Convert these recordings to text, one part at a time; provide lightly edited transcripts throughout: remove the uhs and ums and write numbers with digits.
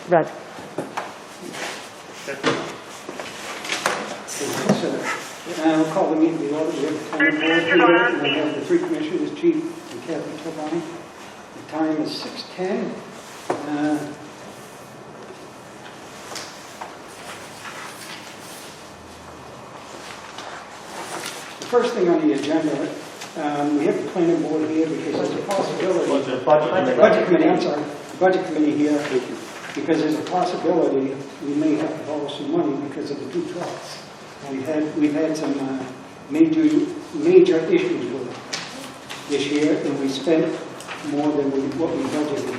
Roger. We'll call the meeting to order. We have the planning board here, and we have the three commissioners, Chief and Kathy Tobani. The time is 6:10. The first thing on the agenda, we have the planning board here because there's a possibility. The budget Budget committee, I'm sorry. The budget committee here because there's a possibility we may have to borrow some money because of the two trucks. We've had some major issues with it this year, and we spent more than what we budgeted.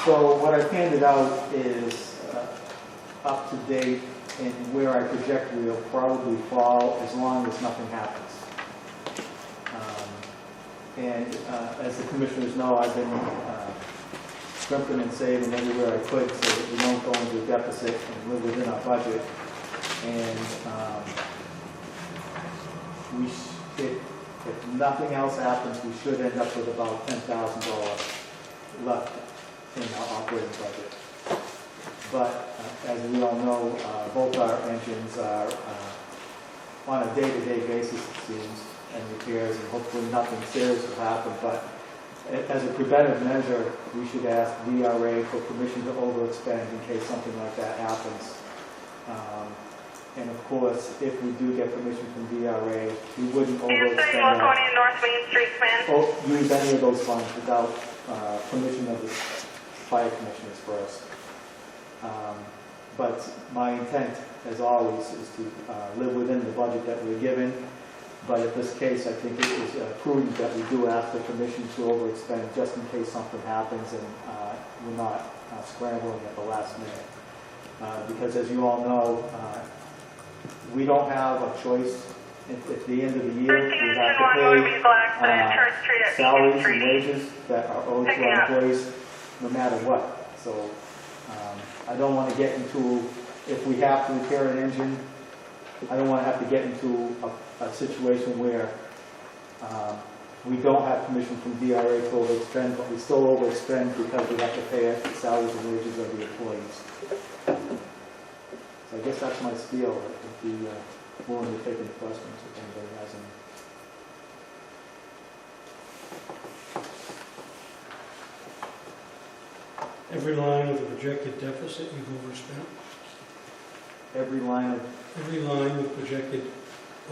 So what I've handed out is up to date and where I project we'll probably fall as long as nothing happens. As the commissioners know, I've been scrimping and saving everywhere I could so that we don't go into a deficit and live within our budget. And if nothing else happens, we should end up with about $10,000 left in our operating budget. But as we all know, both our engines are on a day-to-day basis, it seems, and repairs, and hopefully nothing serious will happen. But as a preventive measure, we should ask DRA for permission to overexpend in case something like that happens. And of course, if we do get permission from DRA, we wouldn't overexpend or use any of those funds without permission of the fire commissioners first. But my intent, as always, is to live within the budget that we're given. But in this case, I think it is prudent that we do ask for permission to overexpend just in case something happens and we're not scrambling at the last minute. Because as you all know, we don't have a choice. At the end of the year, we have to pay salaries and wages that are owed to our employees no matter what. So I don't want to get into, if we have to repair an engine, I don't want to have to get into a situation where we don't have permission from DRA to overexpend, but we still overexpend because we have to pay the salaries and wages of the employees. So I guess that's my spiel. I'd be willing to take any questions if anybody has any. Every line of the projected deficit you've overspent? Every line of... Every line with projected a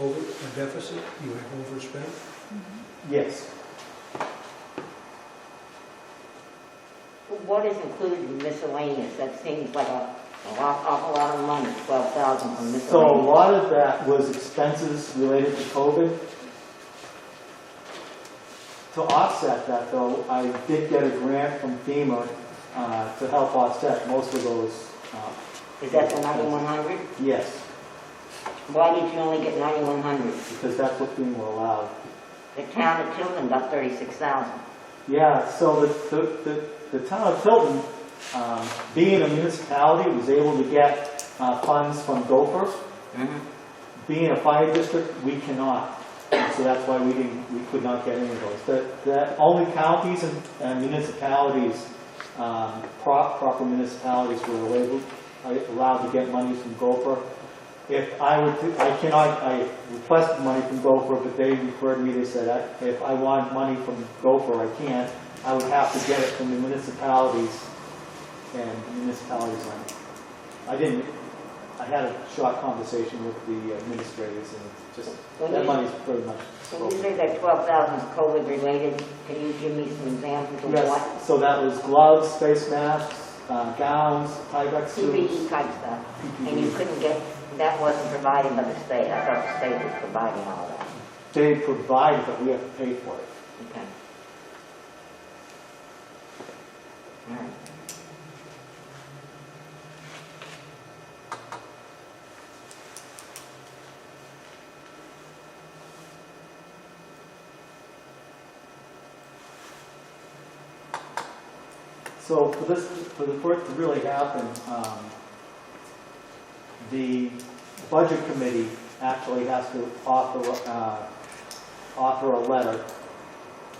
deficit you have overspent? Mm-hmm. Yes. What is included in miscellaneous? That seems like awful lot of money, $12,000 from miscellaneous. So a lot of that was expenses related to COVID. To offset that, though, I did get a grant from FEMA to help offset most of those. Is that the 9,100? Yes. Why did you only get 9,100? Because that's what FEMA allowed. The town of Tilton got 36,000. Yeah, so the town of Tilton, being a municipality, was able to get funds from Gopher. Mm-hmm. Being a fire district, we cannot. So that's why we could not get any of those. That only counties and municipalities, proper municipalities, were allowed to get money from Gopher. If I requested money from Gopher, but they referred me. They said if I want money from Gopher, I can't. I would have to get it from the municipalities, and the municipalities aren't. I had a short conversation with the administrators, and just that money's pretty much. So you say that 12,000 is COVID related. Can you give me some examples of Yes. what? So that was gloves, face masks, gowns, Tyvek suits. PPE type stuff. PPE. And you couldn't get, that wasn't provided by the state. I thought the state was providing all that. They provide, but we have to pay for it. Okay. All right. So for it to really happen, the budget committee actually has to offer a letter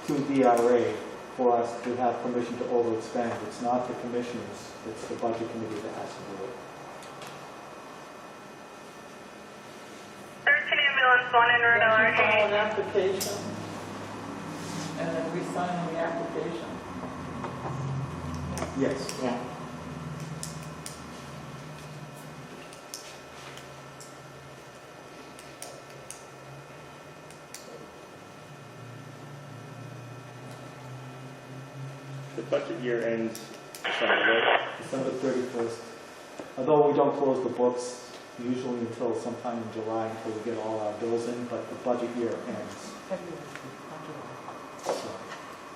to DRA for us to have permission to overexpend. It's not the commissioners, it's the budget committee that has to do it. 13 ambulance 1 in Route Don't you file LRT. an application? And then we sign the application? Yes. Yeah. The budget year ends December, right? December 31st. Although we don't close the books usually until sometime in July until we get all our bills in, but the budget year ends. So,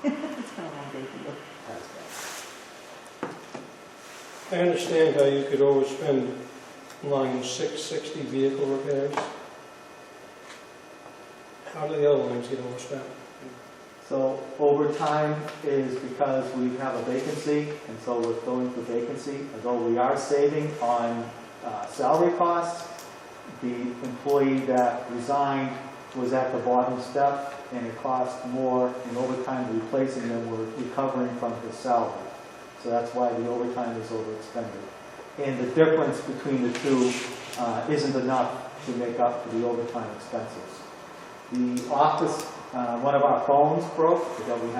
It's been a long day for you. that's that. I understand how you could overspend line 660 vehicle repairs. How do the other lines get overspent? So overtime is because we have a vacancy, and so we're filling the vacancy. Although we are saving on salary costs, the employee that resigned was at the bottom step, and it cost more in overtime replacing them. We're recovering from his salary. So that's why the overtime is overexpended. And the difference between the two isn't enough to make up for the overtime expenses. The office, one of our phones broke, so we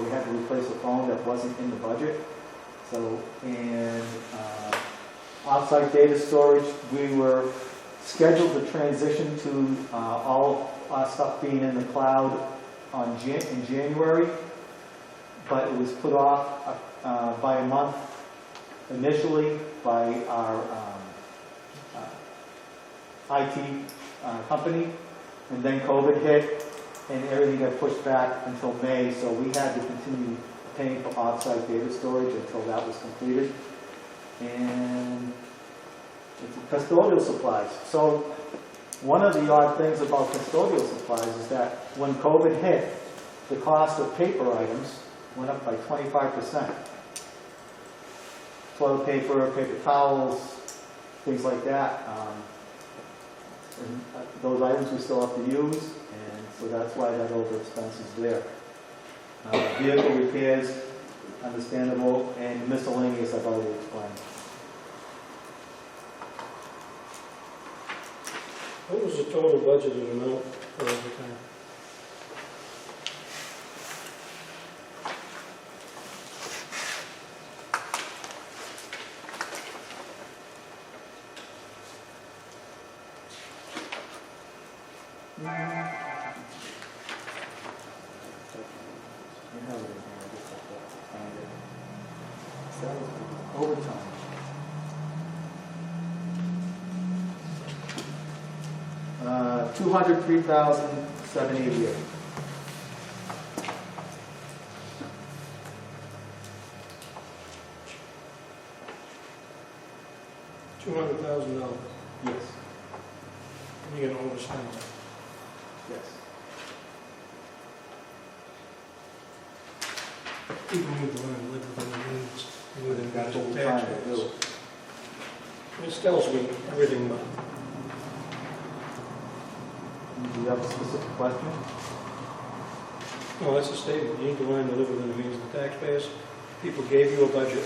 had to replace a phone that wasn't in the budget. So, and offsite data storage, we were scheduled to transition to all our stuff being in the cloud in January, but it was put off by a month initially by our IT company, and then COVID hit, and everything got pushed back until May, so we had to continue paying for offsite data storage until that was completed. And it's custodial supplies. So one of the odd things about custodial supplies is that when COVID hit, the cost of paper items went up by 25%. Toilet paper, paper towels, things like that. And those items we still have to use, and so that's why that overexpense is there. Vehicle repairs, understandable, and miscellaneous I've already explained. What was the total budgeted amount for overtime? You have it in here, I just have to find it. So that was overtime. $203,788. $200,000. Yes, You're going to overspend that. yes. People need to learn to live within their means, and within That's what municipal we're tax trying to rates. do. This tells me everything but. Do you have a specific question? No, that's a statement. You need to learn to live within the means of the taxpayers. People gave you a budget.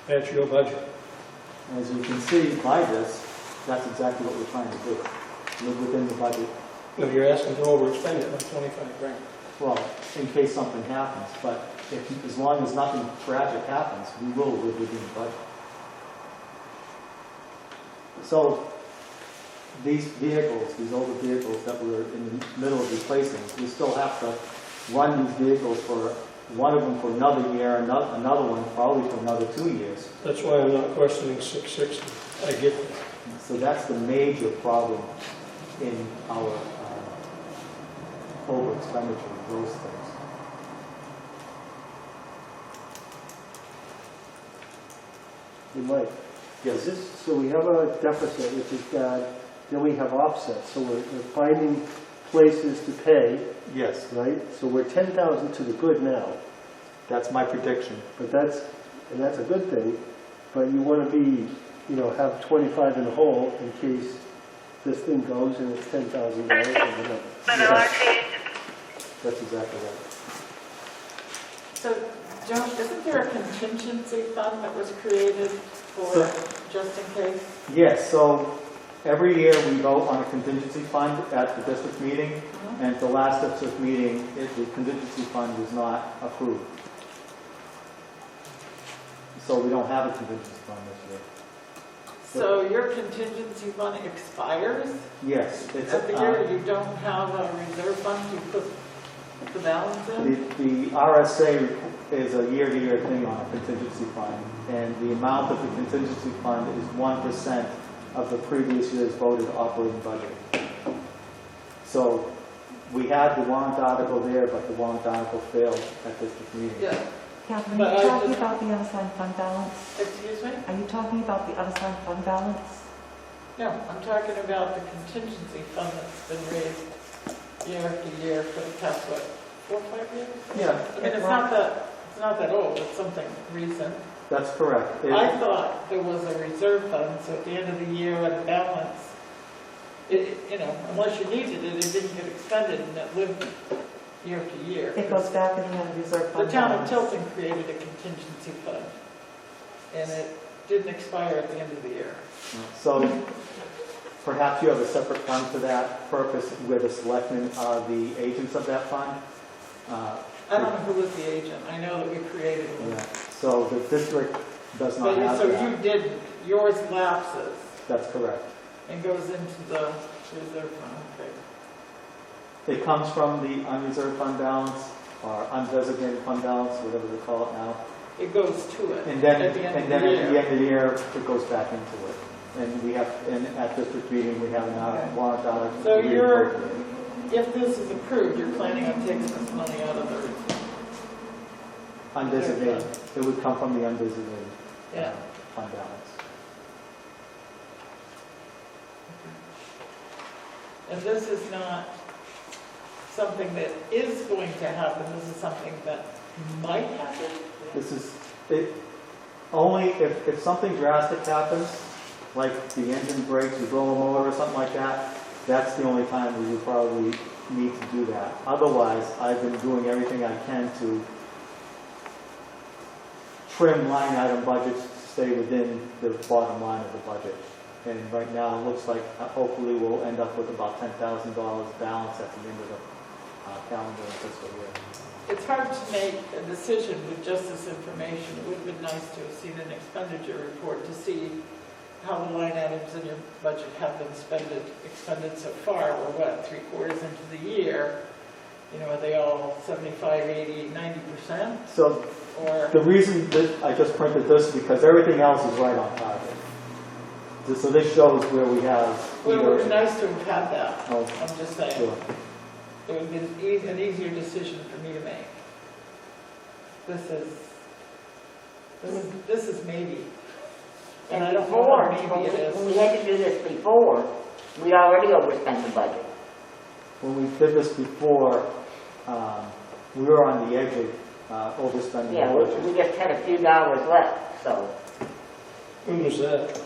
That's your budget. As you can see by this, that's exactly what we're trying to do. Live within the budget. No, you're asking to overspend it by 25 grand. Well, in case something happens, but as long as nothing tragic happens, we will live within the budget. So, these vehicles, these older vehicles that we're in the middle of replacing, we still have to run these vehicles for one of them for another year, another one probably for another 2 years. That's why I'm not questioning 660. I get that. So that's the major problem in our over expenditure of those things. You might. Yes. So we have a deficit, which is bad, then we have offsets, so we're finding places to pay, Yes, right? So we're 10,000 to the good now, that's my prediction. but that's a good thing, but you want to be, have 25 in the hole in case this thing goes and it's $10,000 or whatever. Route LRT. That's exactly right. So, Joan, isn't there a contingency fund that was created for just in case? Yes, so every year we vote on a contingency fund at the district meeting, and at the last district meeting, the contingency fund was not approved. So we don't have a contingency fund this year. So your contingency fund expires Yes, it's, at the year, you don't have a reserve fund to put the balance in? the RSA is a year-to-year thing on a contingency fund, and the amount of the contingency fund is 1% of the previous year's voted operating budget. So we had the warrant article there, but the warrant article failed at district meeting. Yeah, Catherine, But are I you talking just- about the unassigned fund balance? excuse me? Are you talking about the unassigned fund balance? No, I'm talking about the contingency fund that's been raised year after year for the past, what, 4 or 5 years? Yeah, I mean, it's not that old, it's something recent. that's correct. I thought there was a reserve fund, so at the end of the year at a balance, unless you needed it, it didn't get expended and it lived year after year. It goes back in the unreserved The fund town of balance. Tilton created a contingency fund, and it didn't expire at the end of the year. So perhaps you have a separate fund for that purpose where the selectmen are the agents of that fund? I don't know who was the agent, I know that we created one. Yeah. So the district does not But have so that. you didn't, yours lapses That's correct. and goes into the reserve fund, okay. It comes from the unreserved fund balance or undesignated fund balance, whatever they call it now. It goes to it And then, at the end and of then the at the year. end of the year, it goes back into it. And we have, and at district meeting, we have an Okay. warrant article. So you're, if this is approved, you're planning on taking this money out of the, Undesignated. It would come from the undesignated yeah. fund balance. And this is not something that is going to happen, this is something that might happen? This is, it, only if something drastic happens, like the engine breaks, you blow a motor or something like that, that's the only time we would probably need to do that. Otherwise, I've been doing everything I can to trim line item budgets to stay within the bottom line of the budget. And right now, it looks like hopefully we'll end up with about $10,000 balance at the end of the calendar and fiscal year. It's hard to make a decision with just this information. It would have been nice to have seen an expenditure report to see how the line items in your budget have been expended so far. We're what, 3/4 into the year? Are they all 75, 80, 90%? So Or, the reason that I just printed this because everything else is right on target. So this shows where we have well, it would be either, nice to have had that. oh, I'm just saying. sure. It would be an easier decision for me to make. This is maybe. And I don't know Before, how maybe it is. when we had to do this before, we already overspent the budget. When we did this before, we were on the edge of overspending Yeah, the budget. we just had a few dollars left, so. When was that?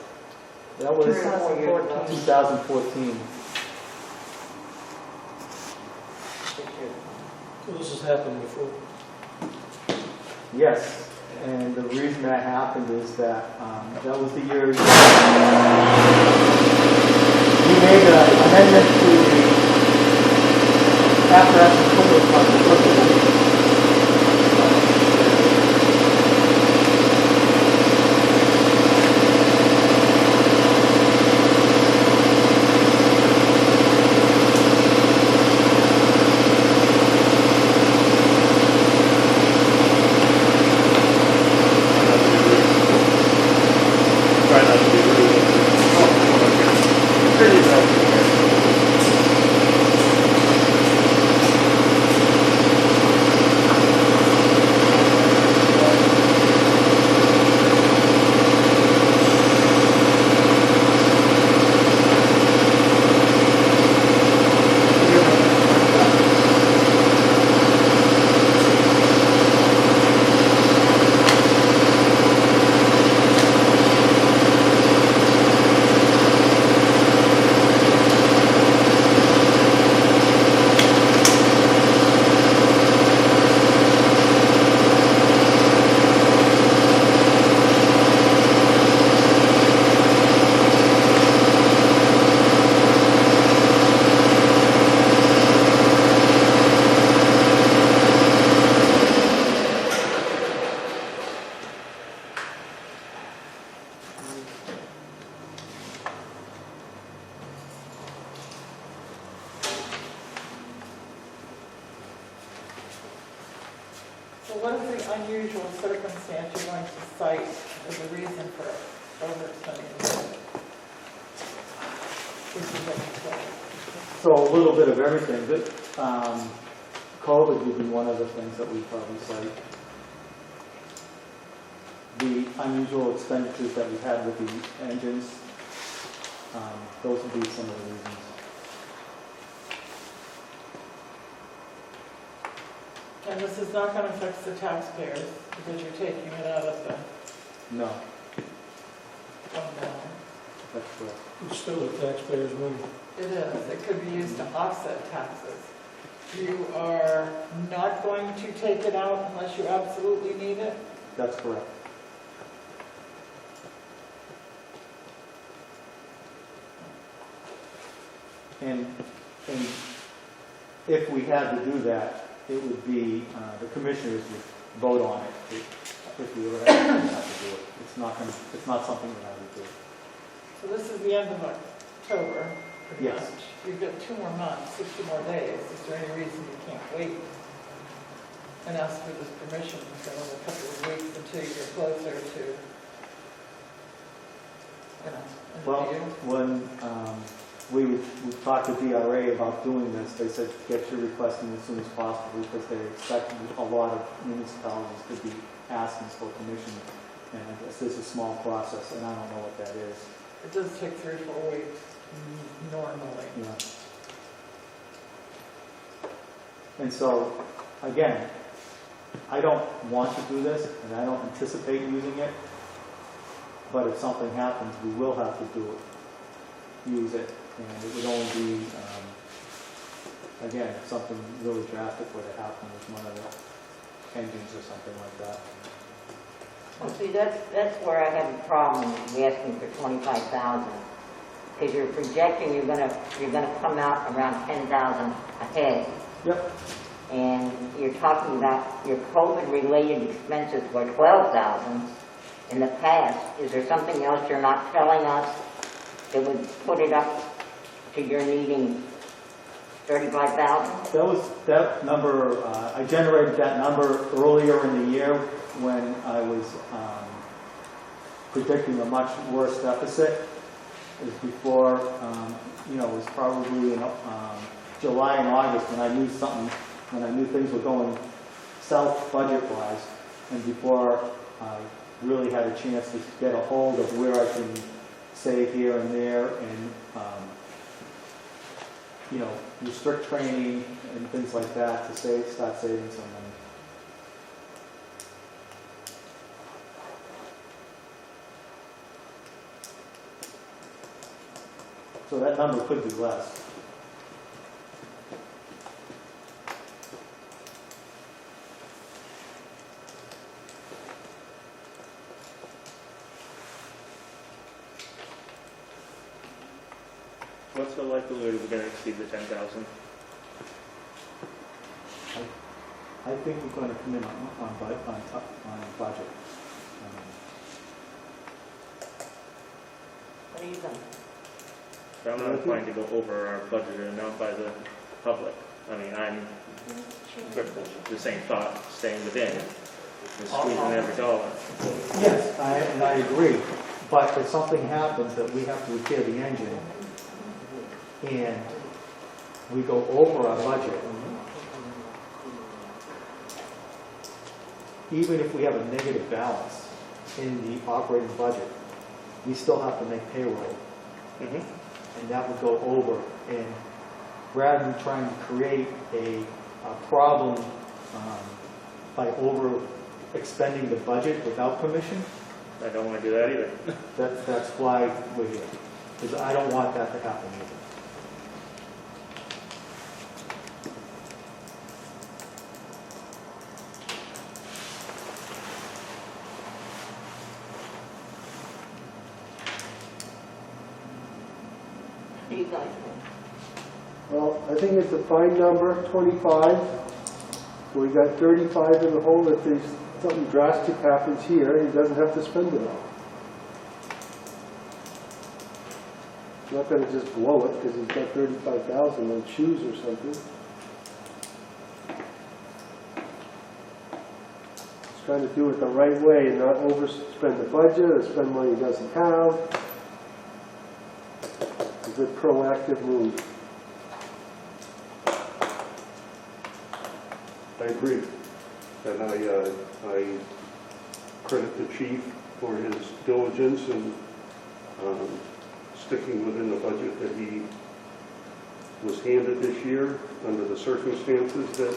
That was 2014. 2014. Well, this has happened before. Yes, and the reason that happened is that that was the year we made an amendment to the apparatus and equipment fund. Try not to be rude. Pretty much. what is the unusual circumstance you're going to cite as a reason for overextending the budget? This is what you say. So a little bit of everything, but COVID would be one of the things that we probably cite. The unusual expenditures that we've had with the engines, those would be some of the reasons. And this is not going to affect the taxpayers because you're taking it out of the No, fund balance. that's correct. It's still the taxpayers' money. It is. It could be used to offset taxes. You are not going to take it out unless you absolutely need it? That's correct. And if we had to do that, it would be, the commissioners would vote on it if we were to have to do it. It's not something that I would do. So this is the end of October, pretty Yes. much. You've got 2 more months, 60 more days. Is there any reason you can't wait and ask for this permission for another couple of weeks until you get closer to, end Well, of the year? when we talked to DRA about doing this, they said get your request in as soon as possible because they expect a lot of municipalities to be asking for permission. And this is a small process, and I don't know what that is. It does take 3 or 4 weeks normally. Yeah. And so, again, I don't want to do this, and I don't anticipate using it. But if something happens, we will have to do it, use it, and it would only be, again, if something really drastic were to happen with one of the engines or something like that. Well, see, that's where I have a problem with you asking for 25,000. Because you're projecting you're gonna come out around 10,000 ahead. Yep. And you're talking about your COVID-related expenses were 12,000 in the past. Is there something else you're not telling us that would put it up to your needing 35,000? That number, I generated that number earlier in the year when I was predicting a much worse deficit. It was before, it was probably in July and August when I knew things were going south budget-wise, and before I really had a chance to get a hold of where I can save here and there, and restrict training and things like that to start saving some money. So that number could be less. What's the likelihood we're gonna exceed the 10,000? I think we're going to come in on budget. What do you think? I'm not inclined to go over our budget announced by the public. I mean, I'm the same thought, staying within, and squeezing every dollar. Yes, I agree. But if something happens that we have to repair the engine and we go over our budget, even if we have a negative balance in the operating budget, we still have to make payroll. Mm-hmm. And that would go over. And rather than trying to create a problem by over expending the budget without permission, I don't want to do that either. that's why we're here. Because I don't want that to happen either. What do you guys think? Well, I think it's a fine number, 25. We got 35 in the hole. If there's something drastic happens here, he doesn't have to spend it all. He's not going to just blow it because he's got 35,000 on shoes or something. trying to do it the right way and not overspend the budget or spend money he doesn't have. It's a good proactive move. I agree, and I credit the chief for his diligence and sticking within the budget that he was handed this year under the circumstances that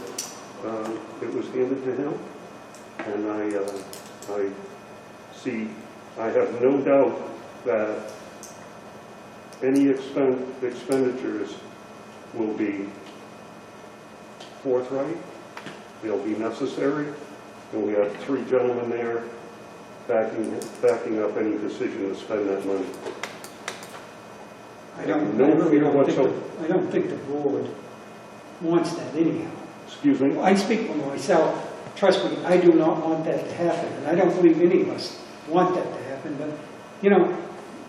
it was handed to him. And I have no doubt that any expenditures will be forthright, they'll be necessary, and we have 3 gentlemen there backing up any decision to spend that money. I don't think the board wants that anyhow. Excuse me? I speak for myself. Trust me, I do not want that to happen, and I don't believe any of us want that to happen, but, you know,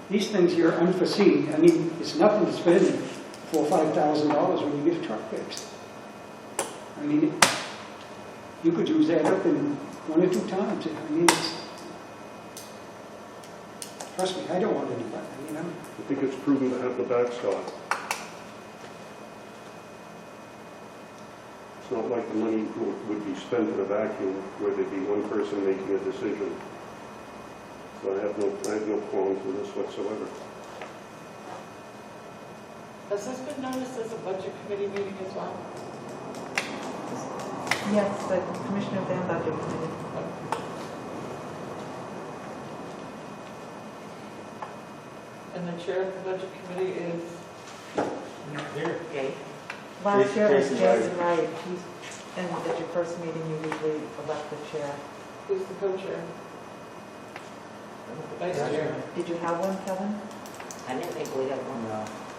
these things here are unforeseen. I mean, it's nothing to spend $4,000 or $5,000 when you get a truck fixed. I mean, you could use that up in 1 or 2 times. I mean, trust me, I don't want anybody, you know. I think it's prudent to have the backstop. It's not like the money would be spent in a vacuum where there'd be one person making a decision. So I have no qualms with this whatsoever. Has this been noticed as a budget committee meeting as well? Yes, the Commissioner Van Budget Committee. And the chair of the budget committee is? Here. Okay. Last year was Jason Jason Wright. And at your first meeting, you usually elect the chair. Who's the co-chair? Vice chair. Did you have one, Kevin? I didn't think we had one.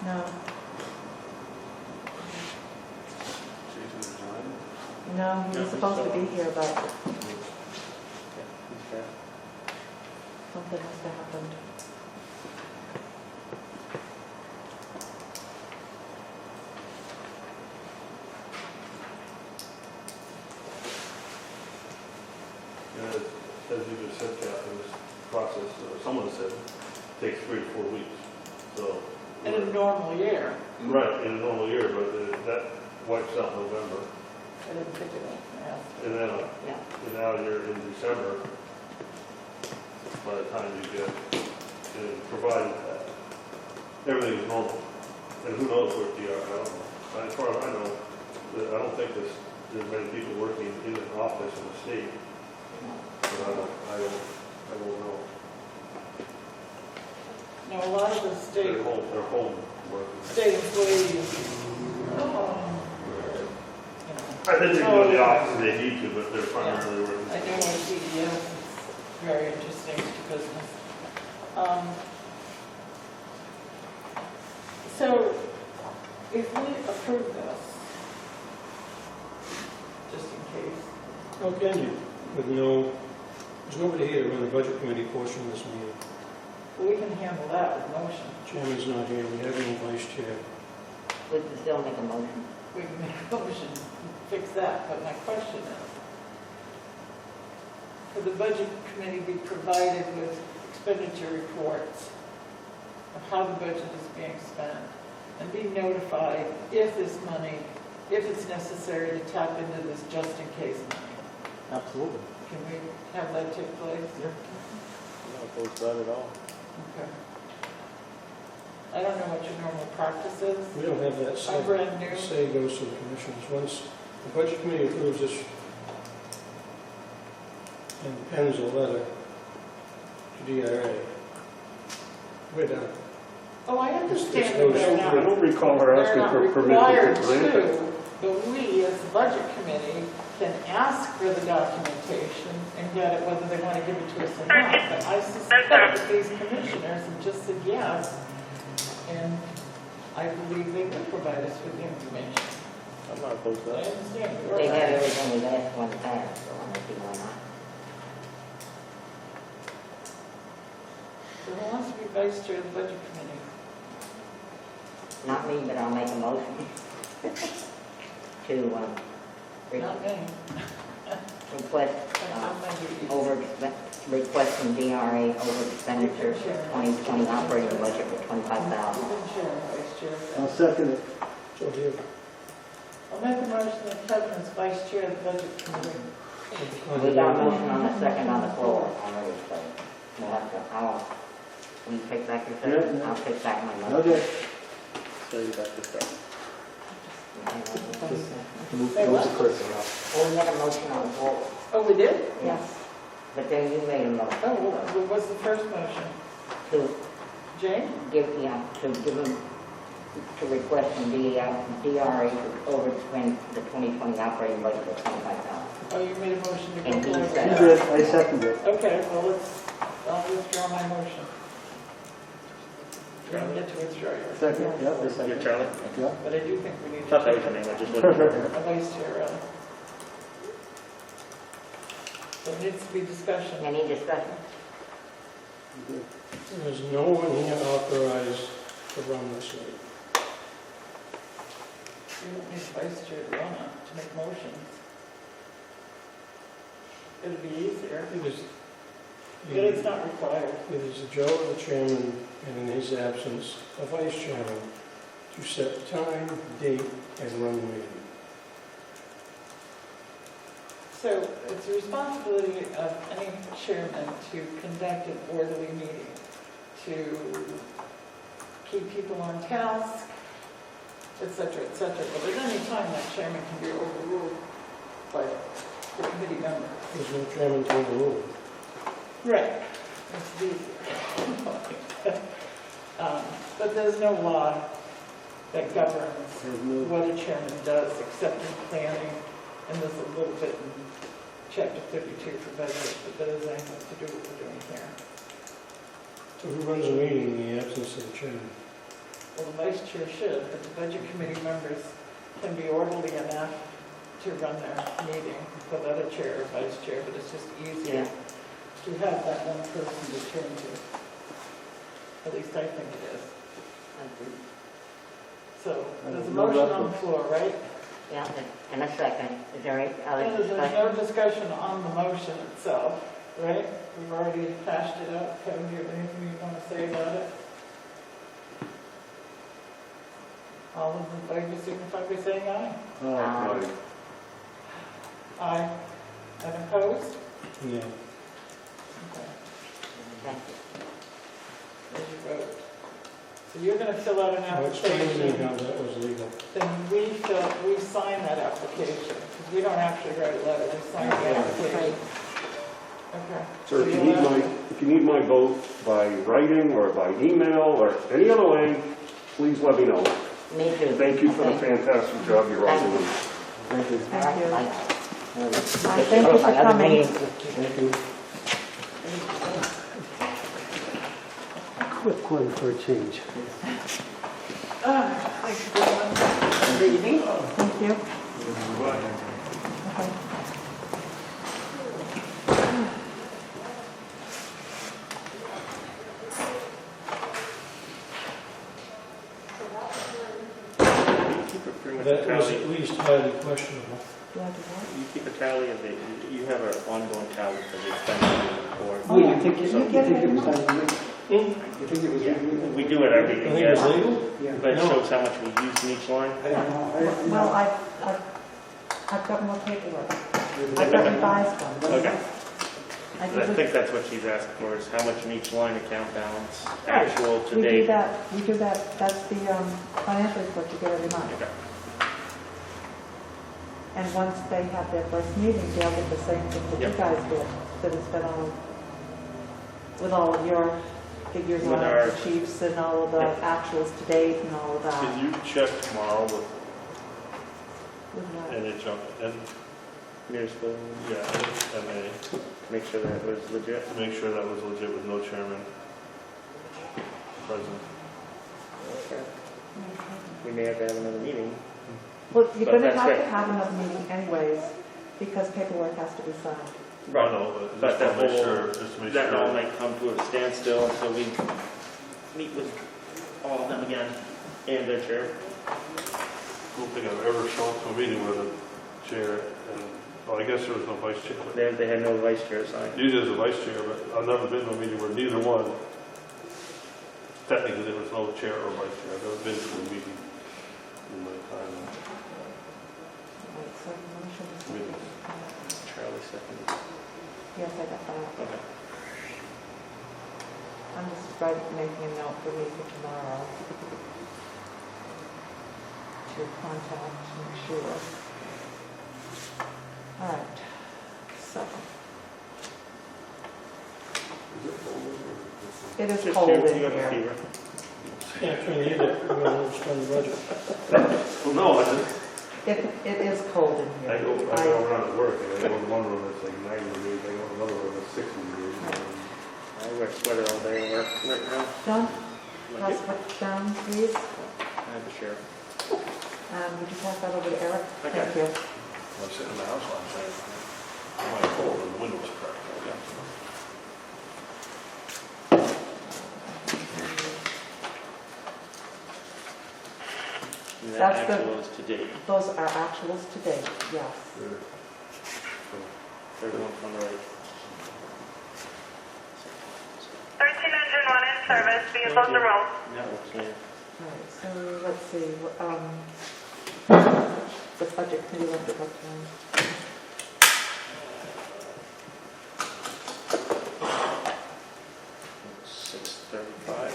No. No, he was supposed to be here, but something must have happened. As you just said, Captain, this process, someone said, takes 3 to 4 weeks. So In a normal year. right, in a normal year, but that wipes out November. I didn't think of that. Yeah. And then, Yeah. and now you're in December, by the time you get, provided that everything is normal. And who knows where they are, I don't know. As far as I know, I don't think there's many people working in an office in the state. But I don't know. Now, a lot of the state They're home working. state employees, I think they go to the office if they need to, but they're primarily working. I know our CES is very interesting to business. So, if we approve this, just in case, How can you? There's nobody here to run the budget committee portion of this meeting. we can handle that with motion. Chairman's not here, we have no vice chair. We can still make a motion. We can make a motion, fix that, but my question is, could the budget committee be provided with expenditure reports of how the budget is being spent, and be notified if this money, if it's necessary to tap into this just-in-case money? Absolutely. Can we have that take place? Yeah. I'm not opposed to that at all. Okay. I don't know what your normal practice is. We don't have that say. I'm brand new. Say goes to the commissioners. Once the budget committee approves this and pens a letter to DRA, we're done. Oh, I It's understand that those they're I not, don't recall her they're asking not for permission required to grant it. to, but we, as the budget committee, can ask for the documentation and get it whether they want to give it to us or not. But I suspect that these commissioners have just said yes, and I believe they will provide us with the information. I'm not opposed to I that. understand. you're They have right. everything we've asked for in the past, so I don't see why not. So who wants to be vice chair of the budget committee? Not me, but I'll make a motion to Not me. request over, requesting DRA over expenditure 2020 operating budget for 25,000. I'll second it. So do you. I'll make a motion that Kevin is vice chair of the budget committee. We got a motion on the second on the floor already, so we'll have to, will you take back your second? Yeah. I'll take back my motion. Okay. So you got to start. Move Say what? to Chris. Well, we had a motion on the floor, Oh, we did? yes, but then you made a motion. Oh, what was the first motion? To Jane? give, to give them, to request from DRA to overspend the 2020 operating budget of 25,000. Oh, you made a motion to And go he forward. said- You did, I second it. Okay, well, I'll withdraw my motion. You're going to get to withdraw yours. Second, yeah, I You're second. Charlie? Yeah. But I do think we need to Thought that was take your name, I just wasn't sure. a vice chair, rather. So it needs to be discussion. Any discussion? There's no one here authorized to run this meeting. You don't need a vice chair to run it, to make motions. It'll be easier, It is, but it's not required. it is the Joe, the chairman, and in his absence, a vice chairman, to set time, date, and run the meeting. So it's the responsibility of any chairman to conduct an orderly meeting, to keep people on task, et cetera, et cetera. But at any time, that chairman can be overruled by the committee member. There's no chairman to overrule. Right. It's easy. But there's no law that governs There's no- what a chairman does, except in planning, and there's a little bit in chapter 32 for budget, but that has anything to do with what we're doing here. So who runs the meeting in the absence of the chairman? Well, the vice chair should, but the budget committee members can be orderly enough to run their meeting without a chair or vice chair, but it's just easier to have that one person to turn to. At least I think it is. So, there's a No motion on the reference. floor, right? Yeah, and a second. Is there any other And there's discussion? no discussion on the motion itself, right? We've already hashed it out. Kevin, do you have anything you want to say about it? All those in favor signify by saying aye. Um, Aye. And opposed? Yeah. Okay, Thank you. there's your vote. So you're going to fill out an Now explain to me application. how that was legal. Then we sign that application, because we don't actually write a letter, we sign the application. Okay. Sir, if you you'll need have- if you need my vote by writing or by email or any other way, please let me know. Me too. Thank you for the fantastic job you're all doing. Thank you. All right, Thank you. bye. Thank you for My other coming. meeting. Thank you. Quick one for a change. Thanks, everyone. Good evening. Thank you. Okay. Keep a pretty much a That was tally. at least highly questionable. Do I do that? You keep a tally of the, you have an ongoing tally for the expenditure report. Oh, you think it, So- you think it was done, you think it was Yeah, legal? we do it every I year, think it's yes, legal? Yeah. but it No. shows how much we use in each line. I don't know. Well, I've got more paperwork. I've got revised ones. Okay. I I do think that's what she's asking for, is how much in each line account balance, Right. actual to We do date. that, that's the financial report you get every month. Okay. And once they have their first meeting, they'll get the same thing that you Yep. guys did, that it's been all, with all of your figures With on our- it, the chiefs and all of the Yep. actuals to date and all of that. Can you check tomorrow with With that. NHM, and, Municipal, yeah, MA, make sure that was legit. to make sure that was legit with no chairman present? We may have to have another meeting. Well, you're But gonna that's have great. to have another meeting anyways, because paperwork has to be signed. I know, but But just that to make whole, sure, just to make that all sure. might come to a standstill until we meet with all of them again and their chair. I don't think I've ever shown up to a meeting where the chair and Well, I guess there was no vice chair. but They had no vice chair assigned. Usually there's a vice chair, but I've never been to a meeting where neither one, technically there was no chair or vice chair. I've never been to a meeting in my time. Right, so motion is- Meetings. Charlie seconded. Yes, I got that. Okay. I'm just making a note for me for tomorrow. To contact, make sure. All right, so. It is Just cold here, in you got the here. fever. Yeah, trying to eat it, we're going to overspend the budget. Well, no, I just, It is cold in here. I go around to work, and I go to one room that's like 90 degrees, I go to another room that's 60 degrees. I wear a sweater all day at work right now. John, Like pass it. it down, please. I have a share. Would you pass that over to Eric? Okay. Thank you. I was sitting in the house last night. I'm like cold, and the window was cracked. And that That's the- actual is to date. Those are actuals today, yes. 31 on the right. 13 engine 1 in service, vehicles to roll. That looks good. All right, so let's see, the budget committee left at what time? 6:35.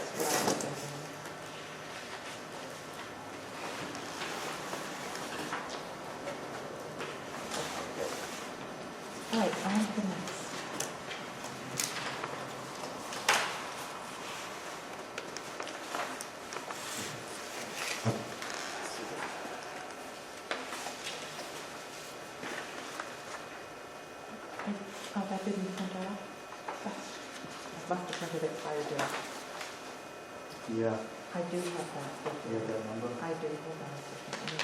All right, on to the next. Oh, that didn't print out? I must have printed it prior to. Yeah, I do have that. you have that number? I do, hold on a second.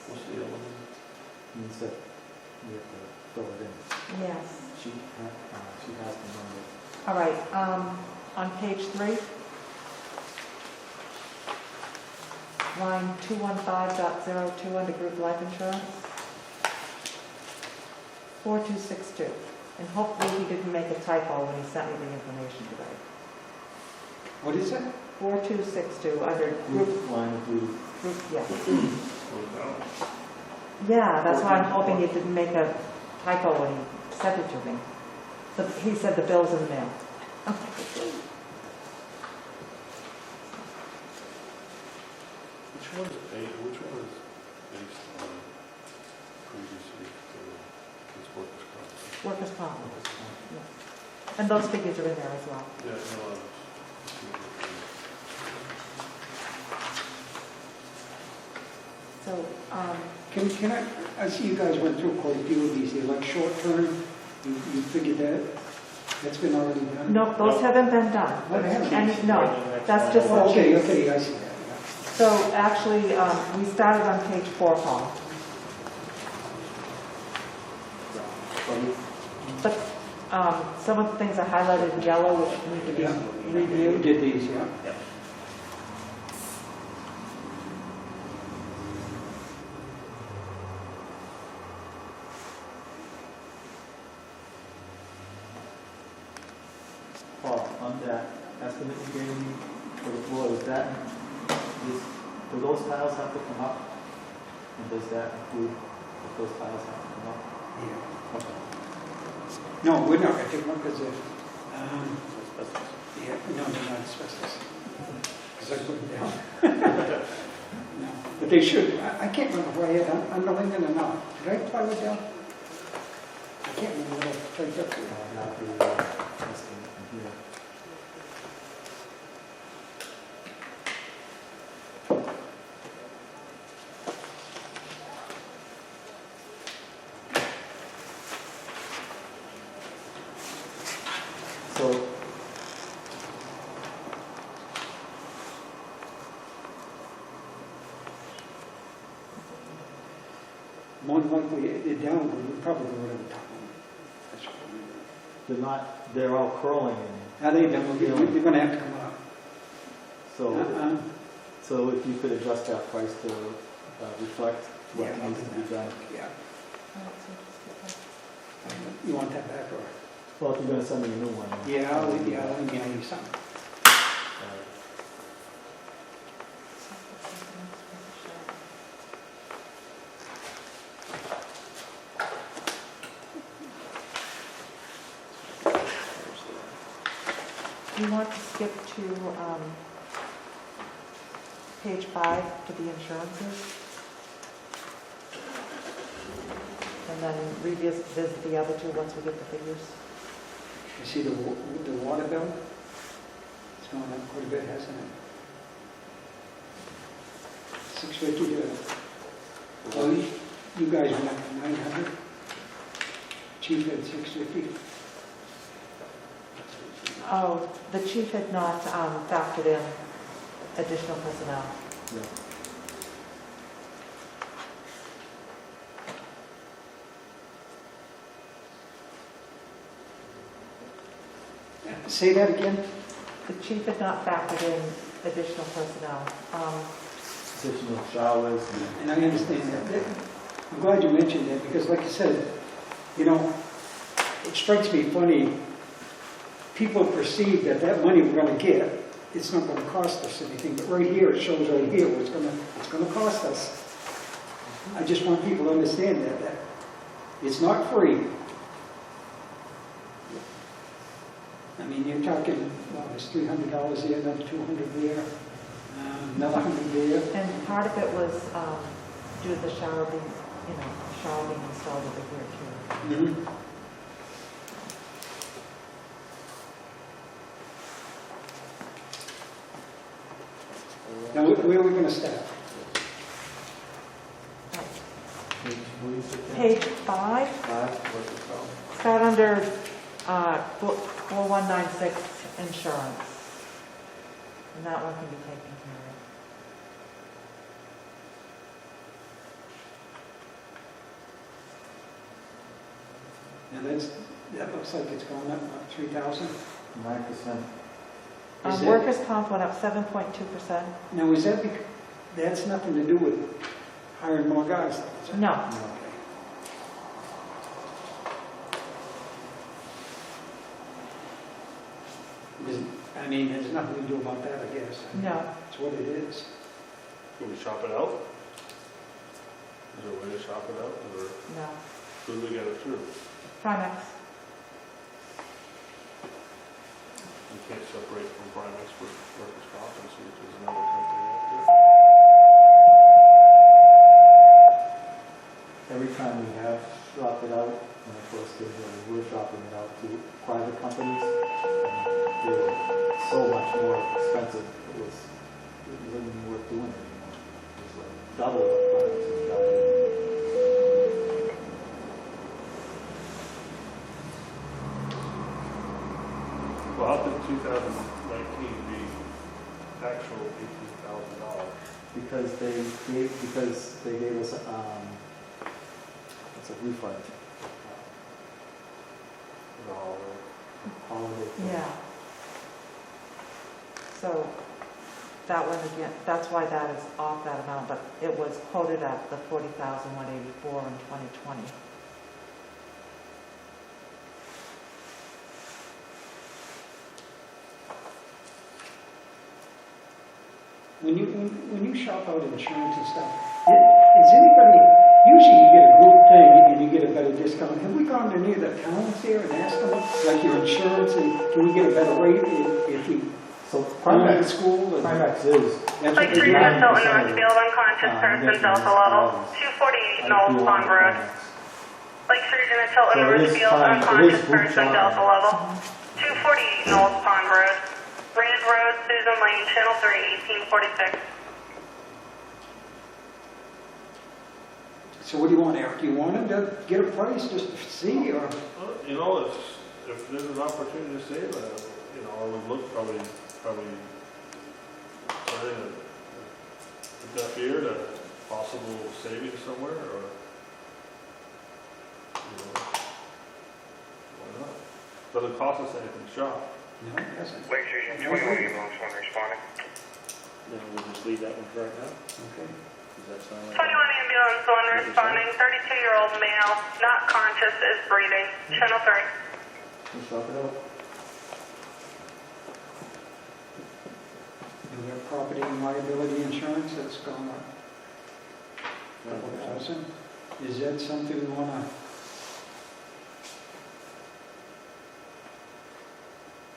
What's the other one? Means that you have to fill it in. Yes. She has the number. All right, on page 3, line 215.02 under group life insurance, 4262. And hopefully he didn't make a typo when he sent me the information today. What is it? 4262 under group, Line of duty. yeah. Yeah, that's why I'm hoping he didn't make a typo when he sent it to me. He said the bill's in the mail. Which one is based on previously, it's workers' comp? Workers' comp. Yeah. And those figures are in there as well. Yeah, no, So, Can I see you guys went through quite a few of these here, like short term, you figured that's been already done? no, those haven't been done. What haven't? And, no, that's just Oh, the okay, chiefs. okay, I see that, yeah. So actually, we started on page 4, Paul. But some of the things are highlighted in yellow, which need to be Yeah. You reviewed. did these, yeah? Paul, on that estimate you gave me for the floor, do those tiles have to come up? And does that include if those tiles have to come up? Yeah. Okay. No, we're not gonna take them up because yeah, no, they're not asbestos. Because I put them down. No, but they should, I can't remember where I had underlayment or not. Did I plywood down? I can't remember what I typed up there. Not the estimate from here. So, More than likely, they're down, but we probably go over the top of them. That's what we they're all curling in. Now they don't, you're gonna have to come up. So, Uh-uh. so if you could adjust that price to reflect what Yeah, needs to be done. Yeah. You want that back or? Well, if you're gonna send me a new one. Yeah, I'll email you something. You want to skip to page 5 to the insurances? And then revisit the other two once we get the figures? You see the water bill? It's going up quite a bit, hasn't it? 650 to, well, you guys went up to 900. Chief had 650. Oh, the chief had not factored in additional personnel. No. Say that again? The chief had not factored in additional personnel. Additional showers. And I understand that. I'm glad you mentioned that because like I said, you know, it strikes me funny. People perceive that that money we're going to get, it's not going to cost us anything. But right here, it shows right here what it's going to cost us. I just want people to understand that it's not free. I mean, you're talking, well, there's $300 there, another $200 there, another $100 there. And part of it was due to the shower being, shower being installed over here too. Mm-hmm. Now, where are we going to start? Page 5, start under 4196 insurance. And that one can be taken care of. Now that looks like it's going up about 3,000. 9%. Is that- Workers' comp went up 7.2%. Now, is that because, that's nothing to do with hiring more guys, though, is it? No, Okay. I mean, there's nothing to do about that, I guess. no. It's what it is. Can we shop it out? Is there a way to shop it out, or No. who do we get it through? Primex. You can't separate from Primex for workers' comp and see if there's another company out there. Every time we have shopped it out, when I first came here, we were shopping it out to private companies. And they were so much more expensive, it wasn't even worth doing it anymore. It was like double what Primex was charging. Well, how did 2019 be actual $18,000? Because they gave us, it's a refund. The holiday. Holiday. thing. Yeah. So that one again, that's why that is off that amount, but it was quoted at the 40,184 in 2020. When you shop out insurance and stuff, is anybody, usually you get a group thing and you get a better discount. Have we gone to any of the towns there and asked them, like your insurance, and can we get a better rate if we So go to Primex, school? Primex is, That's what Like they do. Teresa 90% Hilton Northfield, unconscious person, Delta level, 248 Knowles Pond Road. Like Teresa Hilton So it is Northfield, fine. It is unconscious group person, shopping. Delta level, 248 Knowles Pond Road. Raid Road, Susan Lane, Channel 3, 1846. So what do you want, Eric? Do you want them to get a price just to see, or? Well, you know, if there's an opportunity to save, I would look probably turning a deaf ear to possible savings somewhere, or, why not? Doesn't cost us anything to shop. No, it doesn't. Lake Station 21 ambulance one responding. Then we'll just leave that one for right now. Okay. Does that sound like? 21 ambulance ambulance 1 responding, 32-year-old male, not conscious, is breathing. Channel 3. Can you shop it out? We have property and liability insurance, that's gone up. Couple thousand. Is that something we wanna,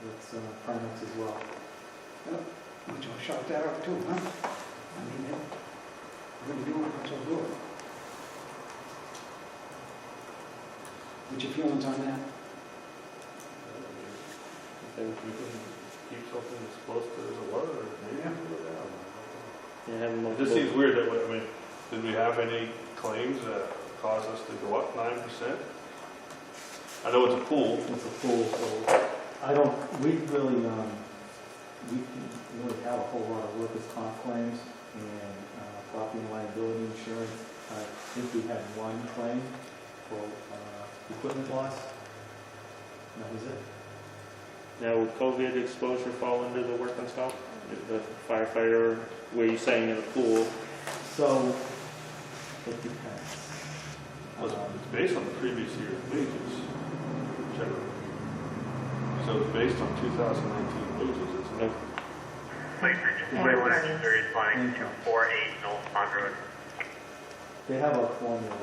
It's Primex as well. which will shout that out too, huh? I mean, we're gonna do it, so do it. What's your feelings on that? I think we can keep something as close to as it was, or maybe Yeah. go down. You have It multiple. just seems weird that, I mean, did we have any claims that caused us to go up 9%? I know it's a pool. It's a pool, so I don't, we really have a whole lot of workers' comp claims and property and liability insurance. I think we had one claim for equipment loss. And that was it. Now, would COVID exposure fall under the workman's comp? The firefighter, where you're saying in the pool? So, it depends. It's based on the previous year's wages, generally. So it's based on 2019 wages, isn't it? Please reach 21 engines are responding to 48 Knowles Pond Road. They have a formula.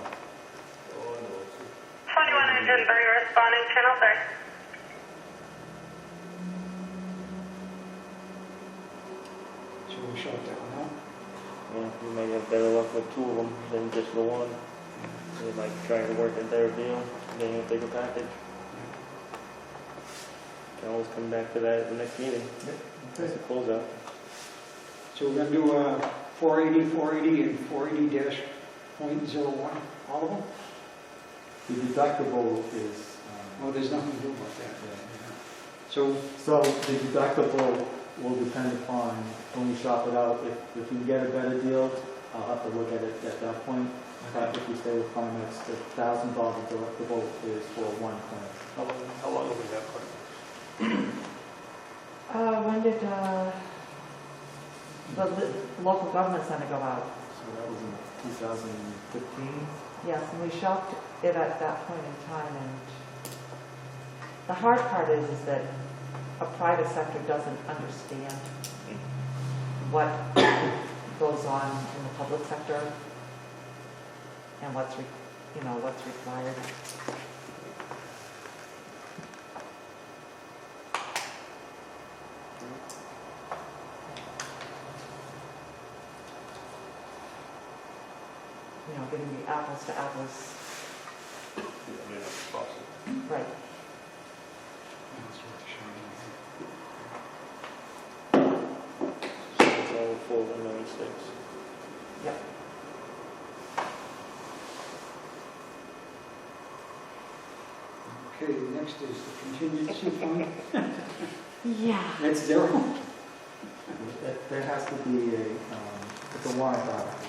Oh, I know. 21 engine 3 responding, channel 3. So we'll shout that one out. Yeah, you might have better luck with two of them than just the one. They might try to work a their deal, getting a bigger package. Can always come back to that at the next meeting. That's a closeout. So we're gonna do 480, 480, and 480-.01, all of them? The deductible is, Oh, there's nothing to do about that. So, so the deductible will depend upon when we shop it out. If we can get a better deal, I'll have to look at it at that point. If we stay with Primex, the $1,000 deductible is for one claim. How long have we had Primex? When did the local government center go out? So that was in 2015. Yes, and we shopped it at that point in time, and the hard part is that a private sector doesn't understand what goes on in the public sector and what's required. Getting the apples to apples, I mean, that's possible. right. So it's all 4196. Yep. okay, next is the contingency fund. Yeah. That's zero. There has to be it's a warrant article.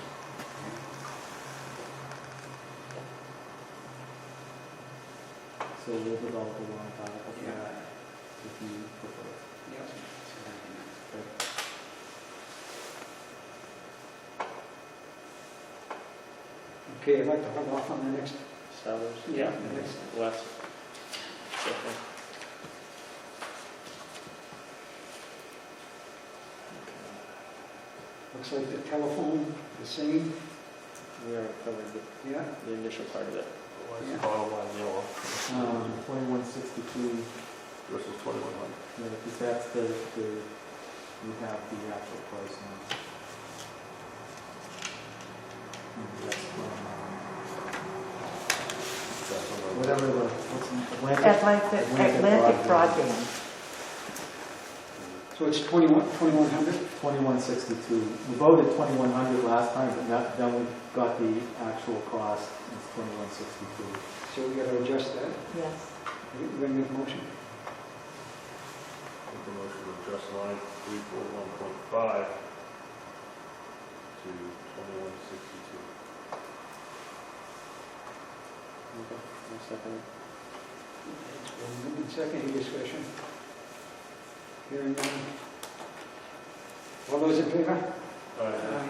So we'll develop a warrant article for that if you prefer. Yep. Okay, I'd like to hold off on the next. Salaries? Yeah. Less. Okay. Looks like the telephone, the same. We already covered Yeah. the initial part of it. What's Yeah. the bottom line yellow 2162, versus 2100? because that's you have the actual price now. And that's from, whatever what's in Atlantic Broadband. So it's 2100? 2162. We voted 2100 last time, but then we got the actual cost, it's 2162. So we got to adjust that. Yes. We're going to make a motion. Make the motion to adjust line 341.5 to 2162. Okay, one second. It's been moved and second, any discussion? Hearing none. All those in favor? All right. Aye.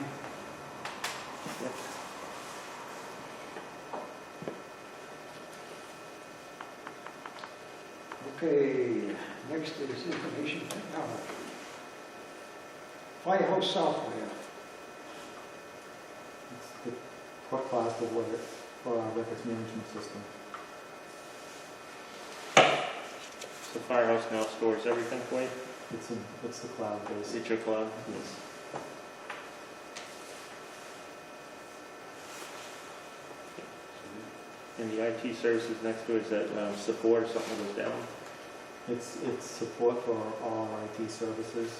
Okay, next is information technology. Firehouse software. It's the cost of what it, for our records management system. So Firehouse now stores everything for you? It's the cloud Is based. it your cloud? Yes. And the IT services next to it, is that support if something goes down? It's support for all our IT services,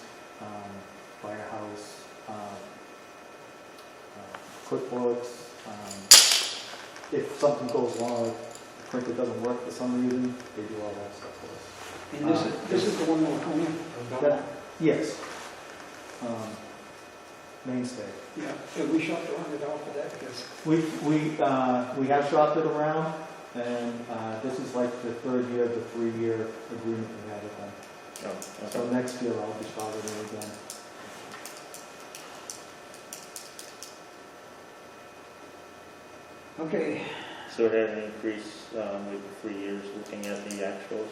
Firehouse, QuickBooks. If something goes wrong, like the printer doesn't work for some reason, they do all that stuff for us. And this is the one that will come in? That- Yes. Mainstay. Yeah, and we shopped around it all for that because We have shopped it around, and this is like the third year of the 3-year agreement we had with them. Oh, okay. So next year I'll be shopping it again. okay, So it had an increase with the 3 years, looking at the actuals.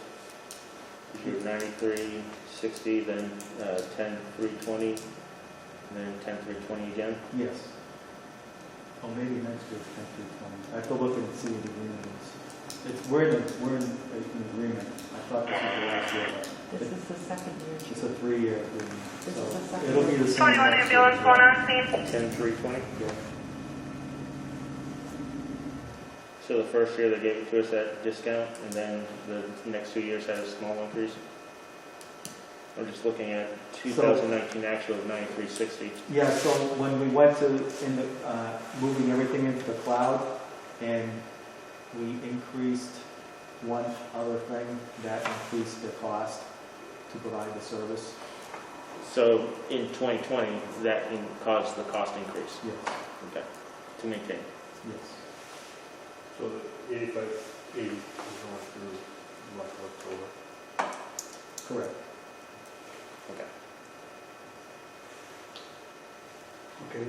You were 93, 60, then 10, 320, and then 10, 320 again. Yes. Oh, maybe next year's 10 through 20. I have to look and see what the agreement is. We're in an agreement. I thought this was the last year. This is the second year. It's a 3-year agreement. This So is the second it'll be the same. 21 next year ambulance, as well. 1 on scene. 10, 320. Yeah. So the first year they gave it to us at discount, and then the next 2 years had a small increase. I'm just looking at 2019 actual of 9360. Yeah, so when we went to, moving everything into the cloud, and we increased one other thing, that increased the cost to provide the service. So in 2020, that caused the cost increase. Yes, Okay. To maintain. yes. So the 8580 is going through like October. Correct. Okay. okay,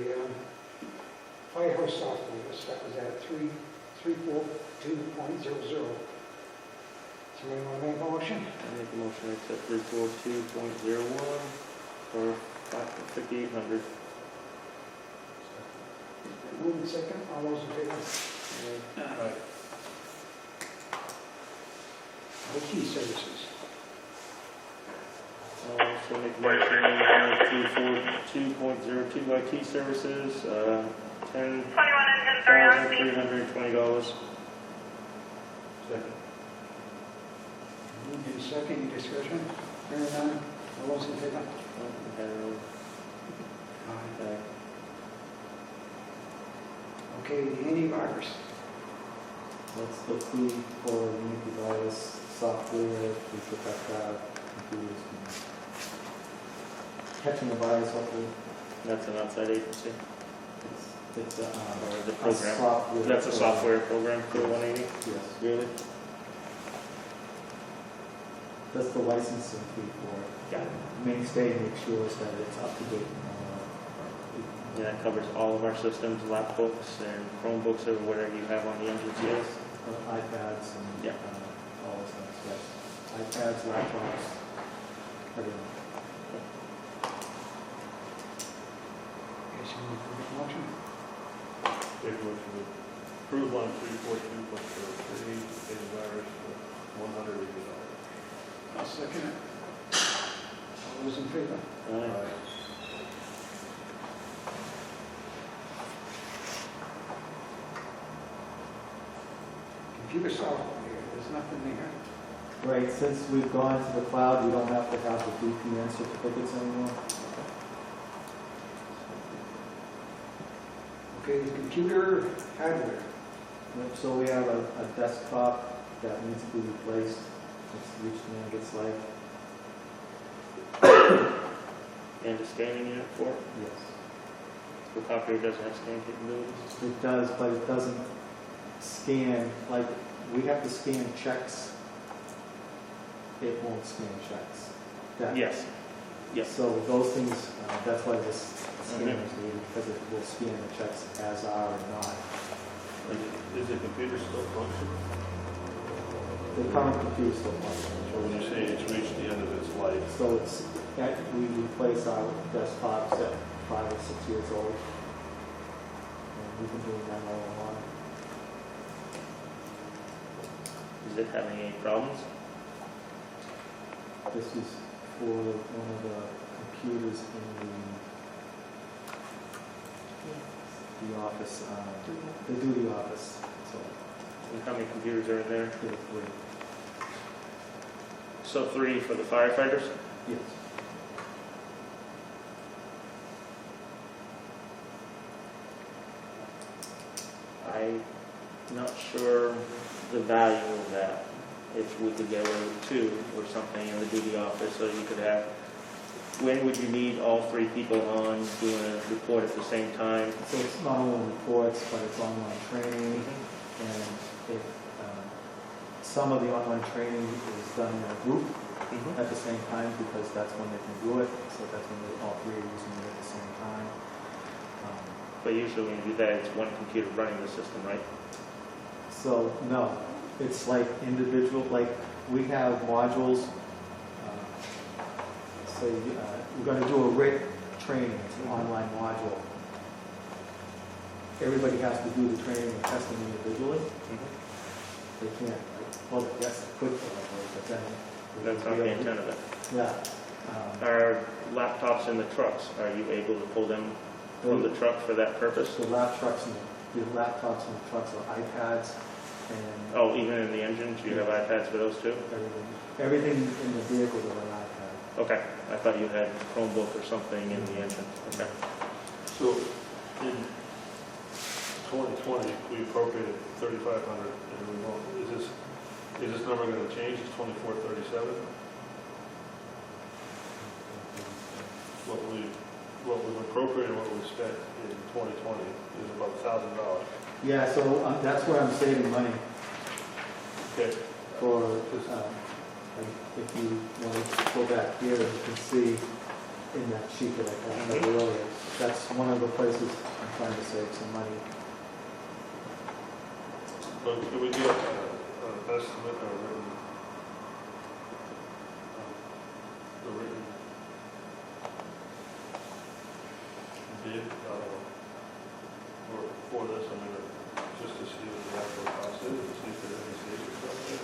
firehouse software, that was at 342.00. Somebody want to make a motion? I make a motion to accept 342.01 for 5,800. Move in second, all those in favor? Right. IT services. So make a motion to 242.02 IT services, 21 engine 3 on scene. $10,320. Second. Move in second, any discussion? Hearing none, all those in favor? Aye. Okay, the antivirus. That's the fee for antivirus software to protect our computers from catching a virus, hopefully. That's an outside agency, It's or the a program. software. That's a software program for 180? Yes. Really? That's the licensing fee for it. Got it. Mainstay makes sure that it's up to date. Yeah, that covers all of our systems, laptops and Chromebooks or whatever you have on the engines, yes? iPads and Yeah. all those things, yes. iPads, laptops, everything. Okay, so we make a motion. Make a motion to approve line 342.03, antivirus for $180. I'll second it. All those in favor? Aye. Computer software, there's nothing there. Right, since we've gone to the cloud, we don't have to have the VPN certificates anymore. Okay, the computer hardware. Yep, so we have a desktop that needs to be replaced. It's reached the end of its life. And a scanning unit for it? Yes. The copier doesn't have scanning capabilities? It does, but it doesn't scan, like, we have to scan checks. It won't scan checks. That- Yes. Yes. So those things, that's why this scanner is needed, because it will scan the checks as are or not. Is the computer still functioning? The current computer's still functioning. So when you say it's reached the end of its life, So it's, we replace our desktops at 5 or 6 years old. And we've been doing that all along. Is it having any problems? This is for one of the computers in the office, the duty office. So And how many computers are in there? there are 3. So 3 for the firefighters? Yes. I'm not sure the value of that. If we could get away with 2 or something in the duty office, so you could have, when would you need all 3 people on doing a report at the same time? So it's not only reports, but it's online training, and if some of the online training is done in a group at the same time, because that's when they can do it, so that's when all 3 are using it at the same time. But usually when you do that, it's one computer running the system, right? So, no, it's like individual, like we have modules, say, we're going to do a RIT training, it's an online module. Everybody has to do the training and testing individually. They can't, well, yes, they could, but then. That's not the intent of it. Yeah. Are laptops in the trucks, are you able to pull them from the truck for that purpose? The laptops in the trucks are iPads and Oh, even in the engines, you have iPads for those too? everything in the vehicle is an iPad. Okay, I thought you had Chromebook or something in the engine. Okay. so in 2020, we appropriated 3,500, and we won't, is this number going to change? It's 2,437? What we've appropriated, what we've spent in 2020 is about $1,000. Yeah, so that's where I'm saving money Okay. for, like, if you want to go back here, you can see in that sheet that I talked about earlier, that's one of the places I'm trying to save some money. But can we get an estimate or a written bid for this? I mean, just to see what the actual cost is and see if there's any savings out there.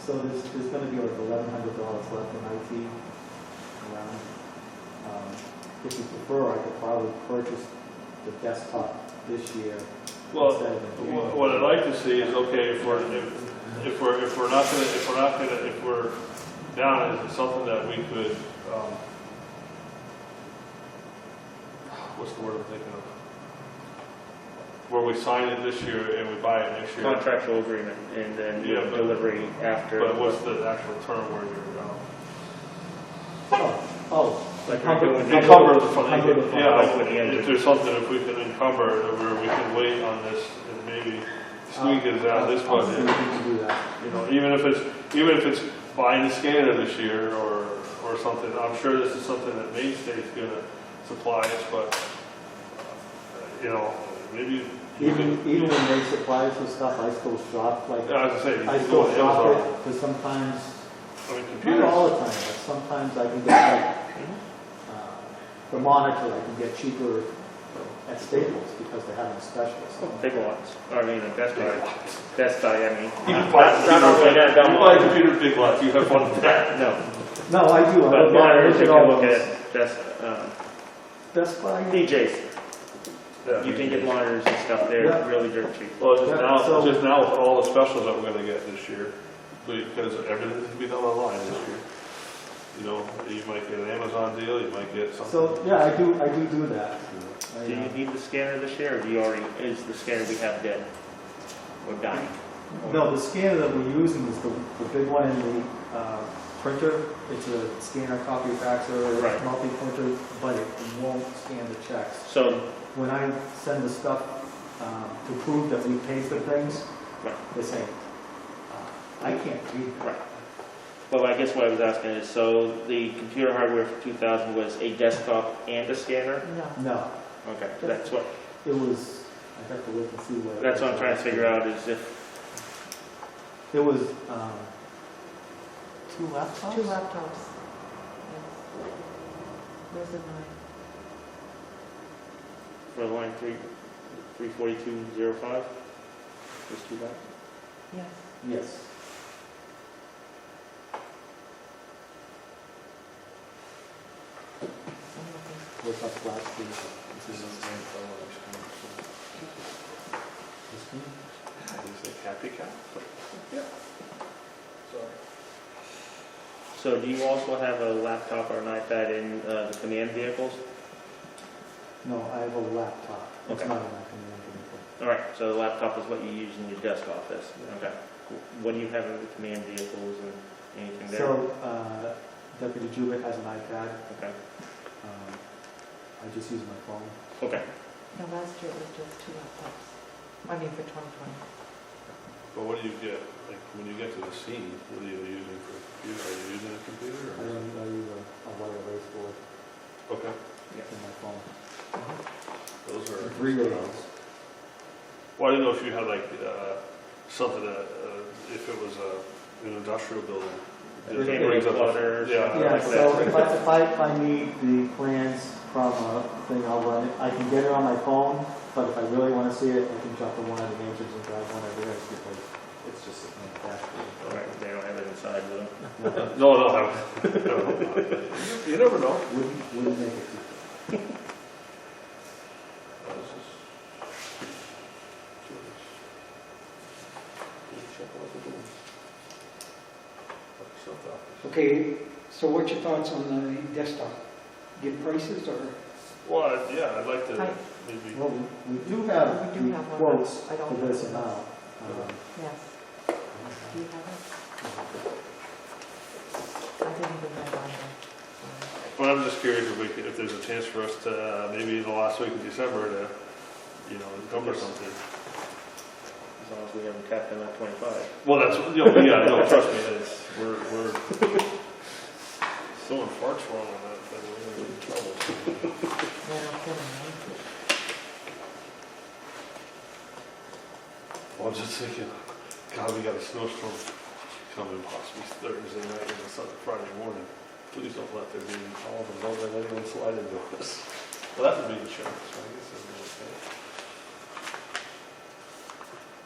So there's going to be like $1,100 left in IT around. If you prefer, I could probably purchase the desktop this year. Well, instead of in January. what I'd like to see is, okay, if we're down, is it something that we could, what's the word I'm thinking of? Where we sign it this year and we buy it next year. Contractual agreement and then Yeah, but- delivery after. But what's the actual term where you're, Like we're doing. encumber the fund? Encumber the fund. Yeah, Like with the engine. if there's something, if we can encumber, where we can wait on this and maybe squeak it out of this I'll see budget. if we can do that. You know, even if it's buying the scanner this year or something, I'm sure this is something that Mainstate's gonna supply us, but, you know, maybe. Even when they supply us with stuff, I still shop, like, I was gonna say, I you can still go on shop Amazon. it, because sometimes, I mean, not computers. all the time, but sometimes I can get, like, the monitor, I can get cheaper at Staples, because they're having specials. Big lots. I mean, Best Buy, I mean. You buy Not only that, computer big lots, you have fun with that. No, No, I do, I but look monitors, if at you all look those. at Best Buy, DJs, Yeah. you can get monitors and stuff there Yeah. really dirt cheap. Well, Yeah, so- just now with all the specials that we're gonna get this year, because everything can be done online this year. You know, you might get an Amazon deal, you might get something. so, yeah, I do that. I, Do you need the scanner this year, or do you already, is the scanner we have dead or dying? No, the scanner that we're using is the big one in the printer. It's a scanner, copy faxer, Right. multi-printer, but it won't scan the checks. So, When I send the stuff to prove that we paid for things, Right. they say, I can't read that. right. Well, I guess what I was asking is, so the computer hardware for 2000 was a desktop and a scanner? No. No, Okay, that's what, it was, I have to look and see what. that's what I'm trying to figure out, is if There was, 2 laptops? 2 laptops. Yes. Where's the 9? For line 34205? Just do that? Yes. Yes. I'm looking. What's up last week? This is This one? Did you say Happy Cat? So do you also have a laptop or an iPad in the command vehicles? No, I have a laptop. It's Okay. not in my command vehicle. All right, so the laptop is what you use in your desk office? Okay. What do you have in the command vehicles and anything there? So, Deputy Jubik has an iPad. Okay. I just use my phone. Okay. No, last year it was just 2 laptops. I mean, for 2020. But what do you get, like, when you get to the scene, what are you using for a computer? Are you using a computer I or? use a wire erase board Okay, in my phone. those are. 3 radios. Well, I didn't know if you had like, something that, if it was an industrial building. Everything brings up a- plotters. Yeah. Yeah, like so that. if I need the plans from a thing, I'll run it. I can get it on my phone, but if I really want to see it, I can jump on one of the engines and drive one over there because it's just sitting in the factory. All right, they don't have it inside with them. No, no, you never know. Wouldn't make it too. Okay, so what's your thoughts on the desktop? Get prices or? Well, yeah, I'd like to Hi. maybe, Well, we do have We do have one, quotes but I don't for this have it. amount. Yes. Do you have it? I didn't bring my binder. but I'm just curious if we could, if there's a chance for us to, maybe the last week of December to, you know, encumber something. As long as we haven't tapped them at 25. Well, that's, you know, yeah, no, trust me, it's, we're, someone farts wrong on that, then we're gonna be in trouble. Yeah, no kidding, right? Well, I'm just thinking, God, we got a snowstorm coming possibly Thursday night and Friday morning. Please don't let there be any calls and don't let anyone slide into us. Well, that would be insurance, so I guess that'd be okay.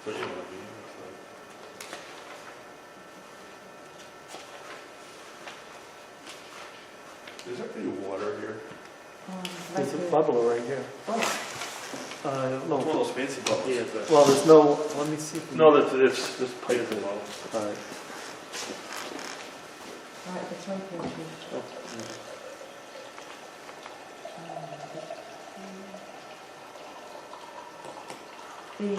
But you know what I mean, it's like. Is there any water here? There's a Like the- bubbler right here. Oh, It's one of those fancy bubbles. Yeah, but- Well, there's no, let me see. No, that's, it's this pipe as well. All right. right, it's right there, too. The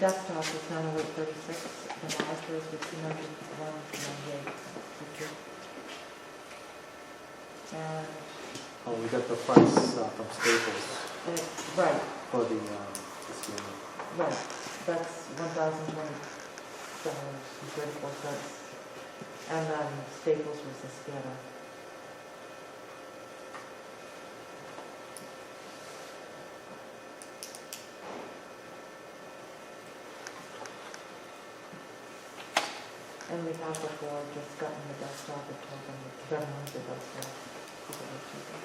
desktop is 90836, the monitor is between 201 and Oh, we got the price from Staples right, for the scanner. right, that's $1,020.34. And then Staples was the scanner. And we have before just gotten the desktop and told them to them with the desktop. because it was cheaper.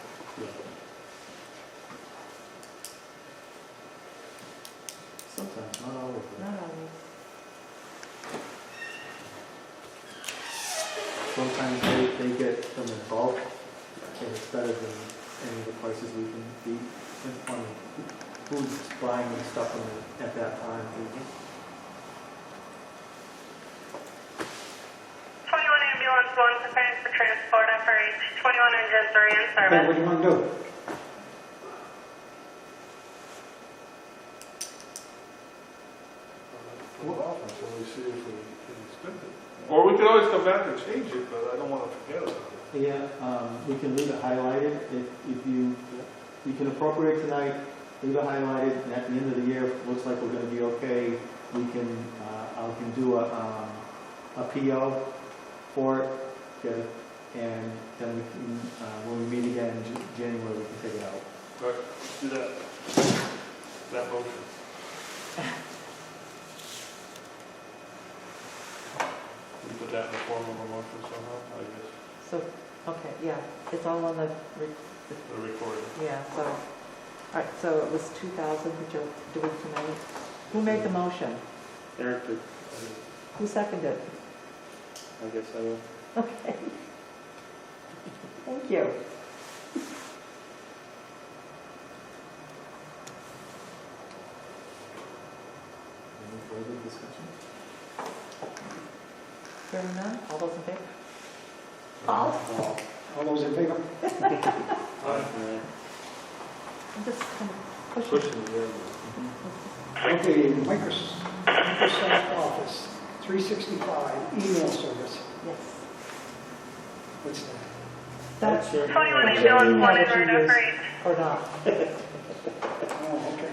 Sometimes, not always. Not always. Sometimes they get them in bulk, and it's better than any of the prices we can beat. It's funny, who's buying the stuff at that time? 21 ambulance 1 preparing for transport FRH. 21 engines are in Okay, service. what do you want to do? Hold off until we see if we can spend it. Or we could always come back and change it, but I don't want to forget about it. Yeah, we can leave it highlighted, if you can appropriate tonight, leave it highlighted, and at the end of the year, if it looks like we're gonna be okay, we can, I can do a PO for it, get it, and then we can, when we meet again in January, we can take it out. All right, do that. That motion. that in the form of a motion somehow, I guess, So, okay, yeah, it's all on the, the recording. yeah, so, all right, so it was 2,000, did you do it tonight? Who made the motion? Eric, Who seconded? I guess I will. Okay. Thank you. Any further discussion? Hearing none, all those in favor? All. All those in favor? I'm just kind of pushing. Pushing the other. Okay, Microsoft Office, 365, email service. Yes. What's that? That's 21 that's East your Village, email one that in you Route use, 3. or not? Oh, okay.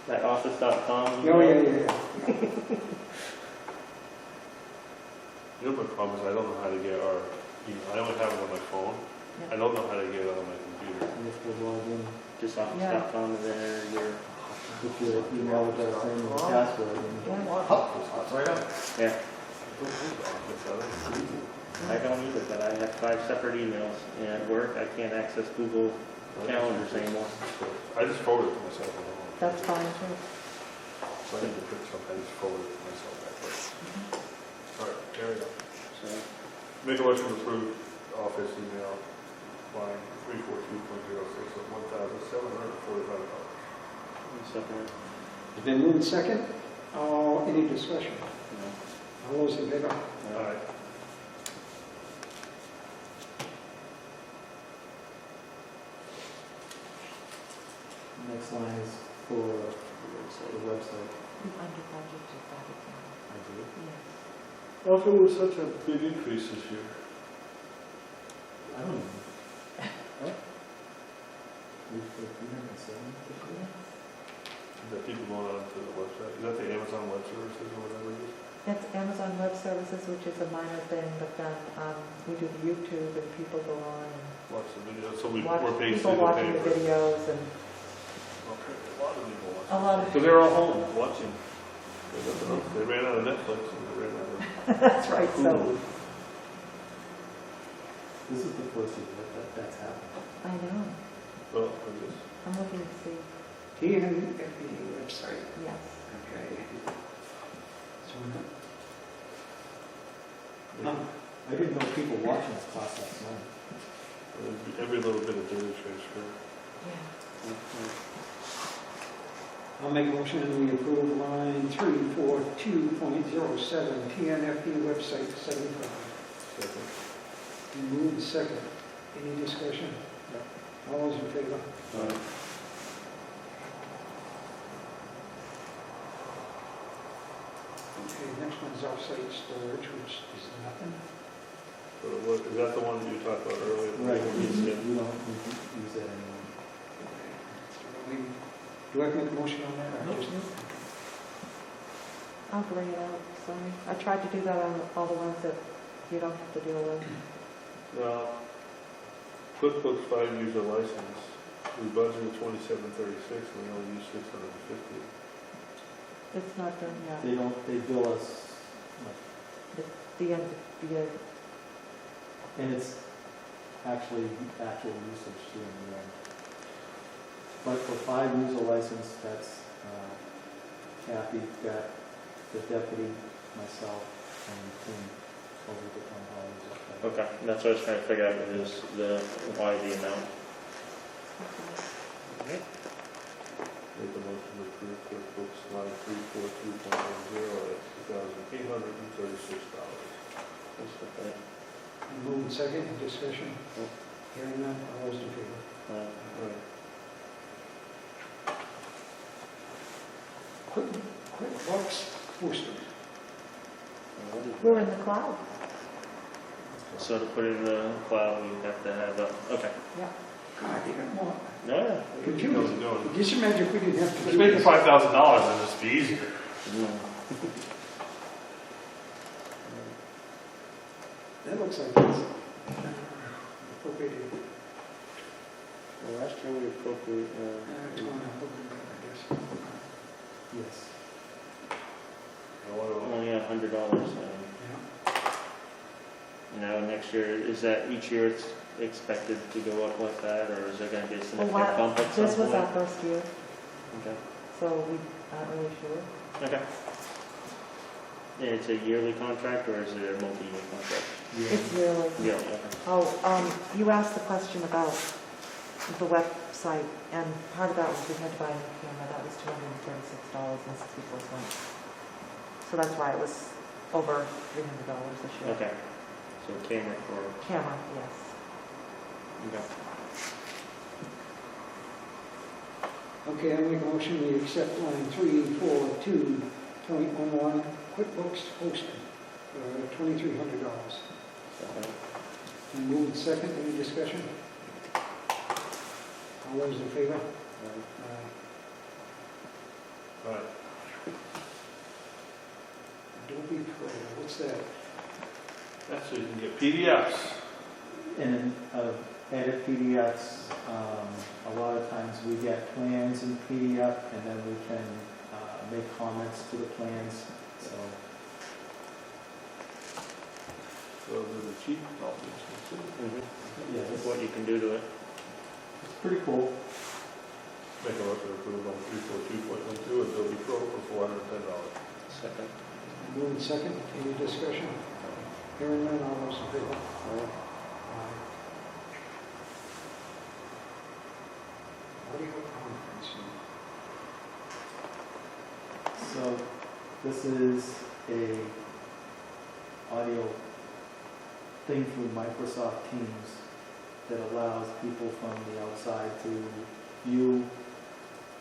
That office.com. Oh, yeah. You know, my problem is I don't know how to get our, I only have it on my phone. I don't know how to get it on my computer. You have to log in Just office.com and then your, with your email address and your password. yeah. I don't either, but I have 5 separate emails, and at work, I can't access Google Calendars anymore. I just forward it to myself at home. That's fine too. So I need to put something, I just forward it to myself back there. All right, there we go. So, Make a motion to approve office email line 342.06 of $1,745. second, It's been moved second. Any discussion? no. All those in favor? All right. Next line is for the website. Under budget, just that account. I do. Yes. How come it was such a big increase this year? I don't know. What? 370? Is that people going on to the website? Is that the Amazon Web Services or whatever it is? That's Amazon Web Services, which is a minor thing, but then we do the YouTube and people go on and Watch the video, so we're watch, basically people the watching the paper. videos and Okay, a lot of people watch. a lot of, Because they're all home. Watching. They got enough- They ran out of Netflix and they ran out of that's right, so, Hulu. This is the first year that's happened. I know, Well, I just, I'm looking to see, TNFD website. yes. Okay. So, I didn't know people watching us cost that money. every little bit of data transfer. Yeah. I'll make a motion that we approve line 342.07, TNFD website 75. Second. Moved second. Any discussion? All those in favor? Okay, next one's off-site storage, which is nothing. So what, is that the one that you talked about earlier? Right, we Yeah. don't use that anymore. Do I have to make a motion on that? Or just? I'll bring it out, sorry. I tried to do that on all the ones that you don't have to deal with. Now, QuickBooks 5-user license, we budgeted $27.36, and we only used $650. It's not done yet. They bill us, The end, and it's actually actual usage too in the end. But for 5-user license, that's Kathy, got the deputy, myself, and Tim over the town hall. Okay, and that's what I was trying to figure out is why the amount. Make a motion to approve QuickBooks line 342.10 at $2,836. Moved second, discussion. Hearing none, all those in favor? Right. QuickBooks Booster. we're in the cloud. So to put it in the cloud, we have to have okay. Yeah. God, even more. No, yeah. Computers. Just imagine if we didn't have to. Just make it $5,000 and just be easier. That looks like it's appropriated. Well, last year we appropriate, It's going up a little bit, I guess. Yes. I want to only $100. Yeah. Now, next year, is that each year it's expected to go up like that, or is there gonna be a Well, significant bump at some this was our point? first year, Okay. so we aren't really sure. Okay. And it's a yearly contract, or is it a multi-year contract? It's yearly. Yeah, okay. Oh, you asked the question about the website, and part of that was we had to buy a new camera. That was $236.64. So that's why it was over $300 this year. Okay. So camera for, Camera, yes. okay. Okay, I make a motion, we accept line 342.11, QuickBooks hosting, for $2,300. Second. And moved second, any discussion? All those in favor? Aye. All right. Adobe Pro, what's that? That's so you can get PDFs. And edit PDFs, a lot of times we get plans in PDF and then we can make comments to the plans, so. Those are the cheap copies. Mm-hmm. Yeah, this What you can do to it. it's pretty cool. Make a motion to approve on 342.12, Adobe Pro for $410. Second. Moved second, any discussion? Hearing none, all those in favor? All right. Aye. Audio conferencing. So this is a audio thing through Microsoft Teams that allows people from the outside to view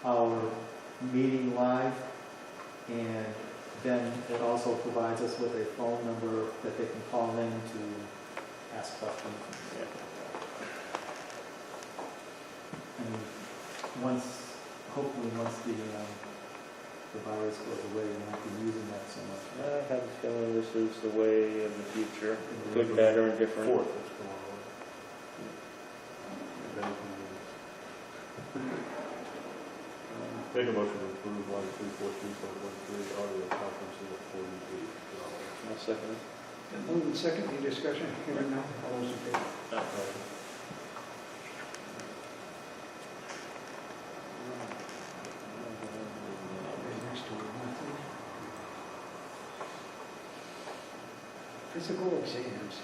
our meeting live, and then it also provides us with a phone number that they can call in to ask questions. Yeah. And hopefully once the virus goes away, we won't be using that so much. I have a feeling this is the way of the future, good, bad, or indifferent. Fourth that's going on. And then we can make a motion to approve line 342.13, audio conferencing at $48. I'll second it. Moved second, any discussion? Hearing none, all those in favor? Next to it, nothing. Physical exams.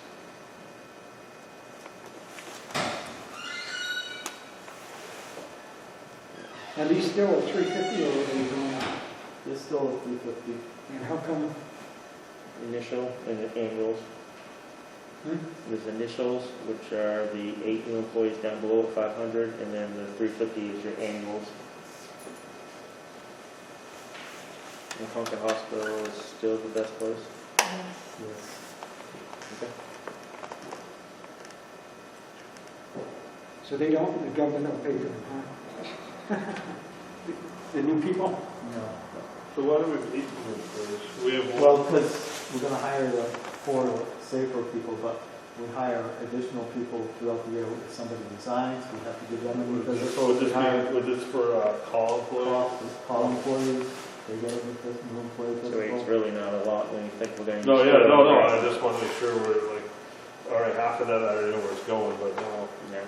Are these still at 350 or are they going up? There's still a 350. And how come? Initial and annuals. There's initials, which are the 8 new employees down below at 500, and then the 350 is your annuals. And Concord Hospital is still the best place. Yes. Okay. So they don't, the government don't pay for them, huh? The new people? No. So why do we have 8 new employees? We have one. Well, because we're going to hire the 4 safer people, but we hire additional people throughout the year. If somebody resigns, we have to give them a new position. So would this for call employees? Call employees, they get a new employee So physical. it's really not a lot when you think we're going to. No, yeah, no, I just want to make sure we're like, all right, half of that I already know where it's going, but now, Yeah.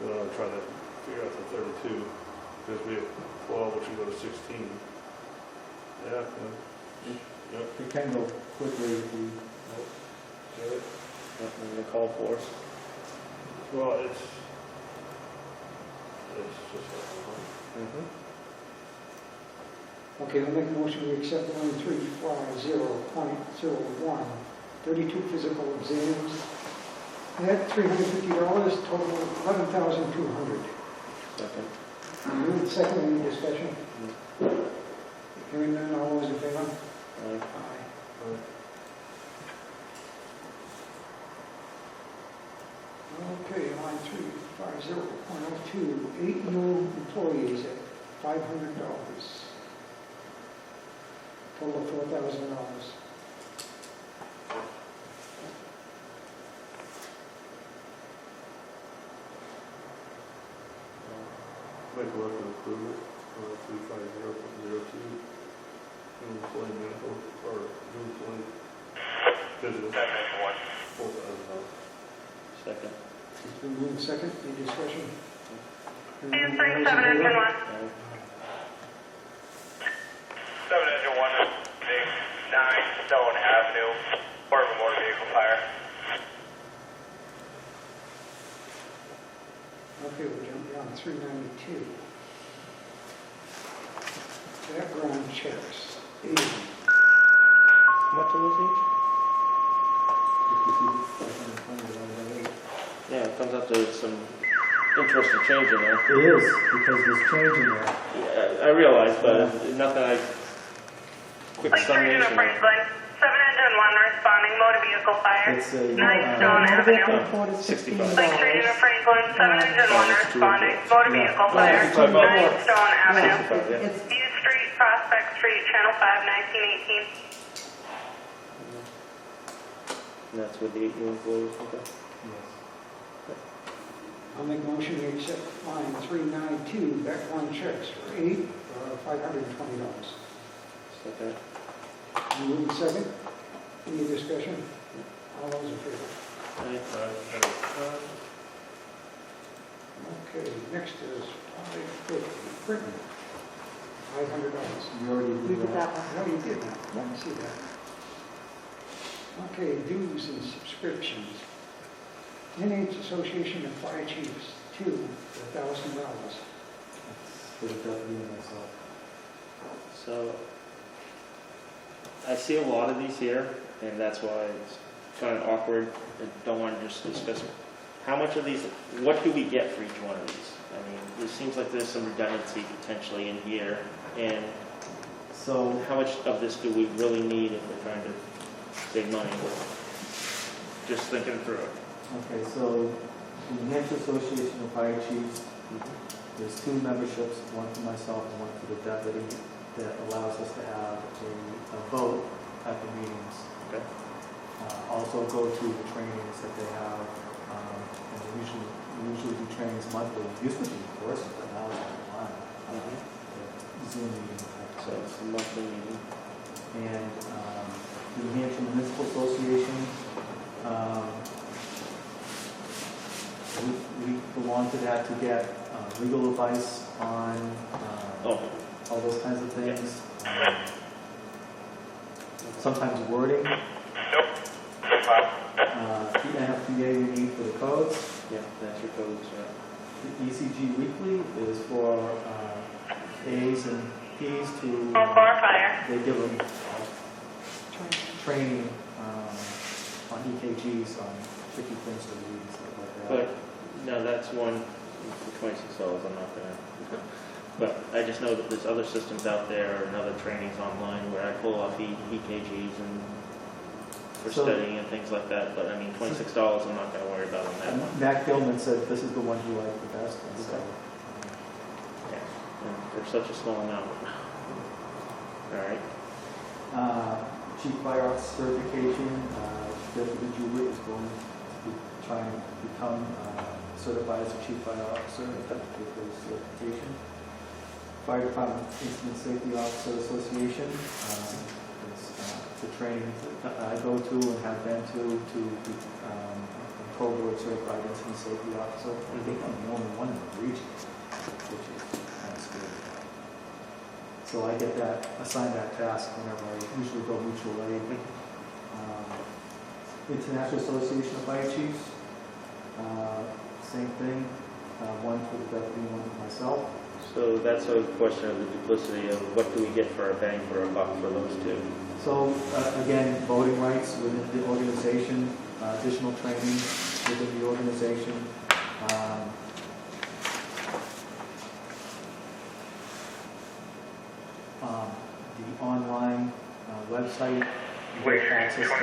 I'm trying to figure out the 32, because we have 12, which we go to 16. Yeah, yep. It can go quickly if we, Get it? And the call force. Well, it's just like, Mm-hmm. Okay, I'll make a motion, we accept line 350.01, 32 physical exams. At $350, total $11,200. Second. Moved second, any discussion? Hearing none, all those in favor? Aye. Aye. Okay, line 350.02, 8 new employees at $500. Total of $4,000. make a motion to approve it, 350.02, new employee medical, or new employee business. 4,000. Been moved second, any discussion? 237 engine 1. 7 engine 1, 9 Stone Avenue, report of a motor vehicle fire. Okay, we'll jump down to 392. Background checks. How much was each? Yeah, it comes up to some interesting change in there. It is, because there's change in there. Yeah, I realize, but nothing like quick Lake Region of summation. Franklin, 7 engine 1 responding, motor vehicle fire. It's a, 9 Stone Motor vehicle Avenue. report is 65. Lake Region of $15. Franklin, 7 engine 1 responding, motor vehicle Yeah. fire. 65 bucks. 9 Stone Avenue. 65, yeah. It's, View Street, Prospect Street, Channel 5, 1918. And that's with the 8 new employees, okay. I'll make a motion to accept line 392, background checks for $520. Okay. Moving second, any discussion? All those in favor? Okay, next is 550, printing, $500. You already we did did that. that one. No, you did not, let me see that. Okay, dues and subscriptions. NH Association of Fire Chiefs, 2 for $1,000. For the deputy and myself. So, I see a lot of these here, and that's why it's kind of awkward. I don't want to just discuss how much of these, what do we get for each one of these? I mean, it seems like there's some redundancy potentially in here, and So, how much of this do we really need if we're trying to save money? Just thinking through it. okay, so the New Hampshire Association of Fire Chiefs, there's 2 memberships, one for myself and one for the deputy, that allows us to have a vote at the meetings. Okay. Also go to the trainings that they have, and we usually do trainings monthly. It used to be in person, but now it's online. Zoom meeting. So it's a monthly meeting. And the New Hampshire Municipal Association, we belong to that to get legal advice on Oh, all those kinds of things. Sometimes wording. The NFPA we need for the codes. yeah, that's your codes, right? The ECG Weekly is for A's and P's to, 4 fire. they give them training on EKGs, on tricky things to read and stuff like that. But, no, that's one for $26, I'm not gonna. But I just know that there's other systems out there and other trainings online where I pull off EKGs and for So- studying and things like that, but I mean, $26, I'm not gonna worry about on that one. Matt Gilman said this is the one he liked the best, and so, Yeah, and for such a small amount. All right, Chief Fire Officer certification, Deputy Julie is going to be trying to become certified as a Chief Fire Officer with his certification. Fire Department Incident Safety Officer Association is the training that I go to and have been to be pro board certified incident safety officer. I think I'm the only one in the region, which is kind of scary. So I get that, assigned that task whenever I usually go mutual aid. International Association of Fire Chiefs, same thing, one for the deputy, one for myself. so that's a question of the duplicity of what do we get for our bang for a buck for those two? So, again, voting rights within the organization, additional training within the organization. The online website, you get access to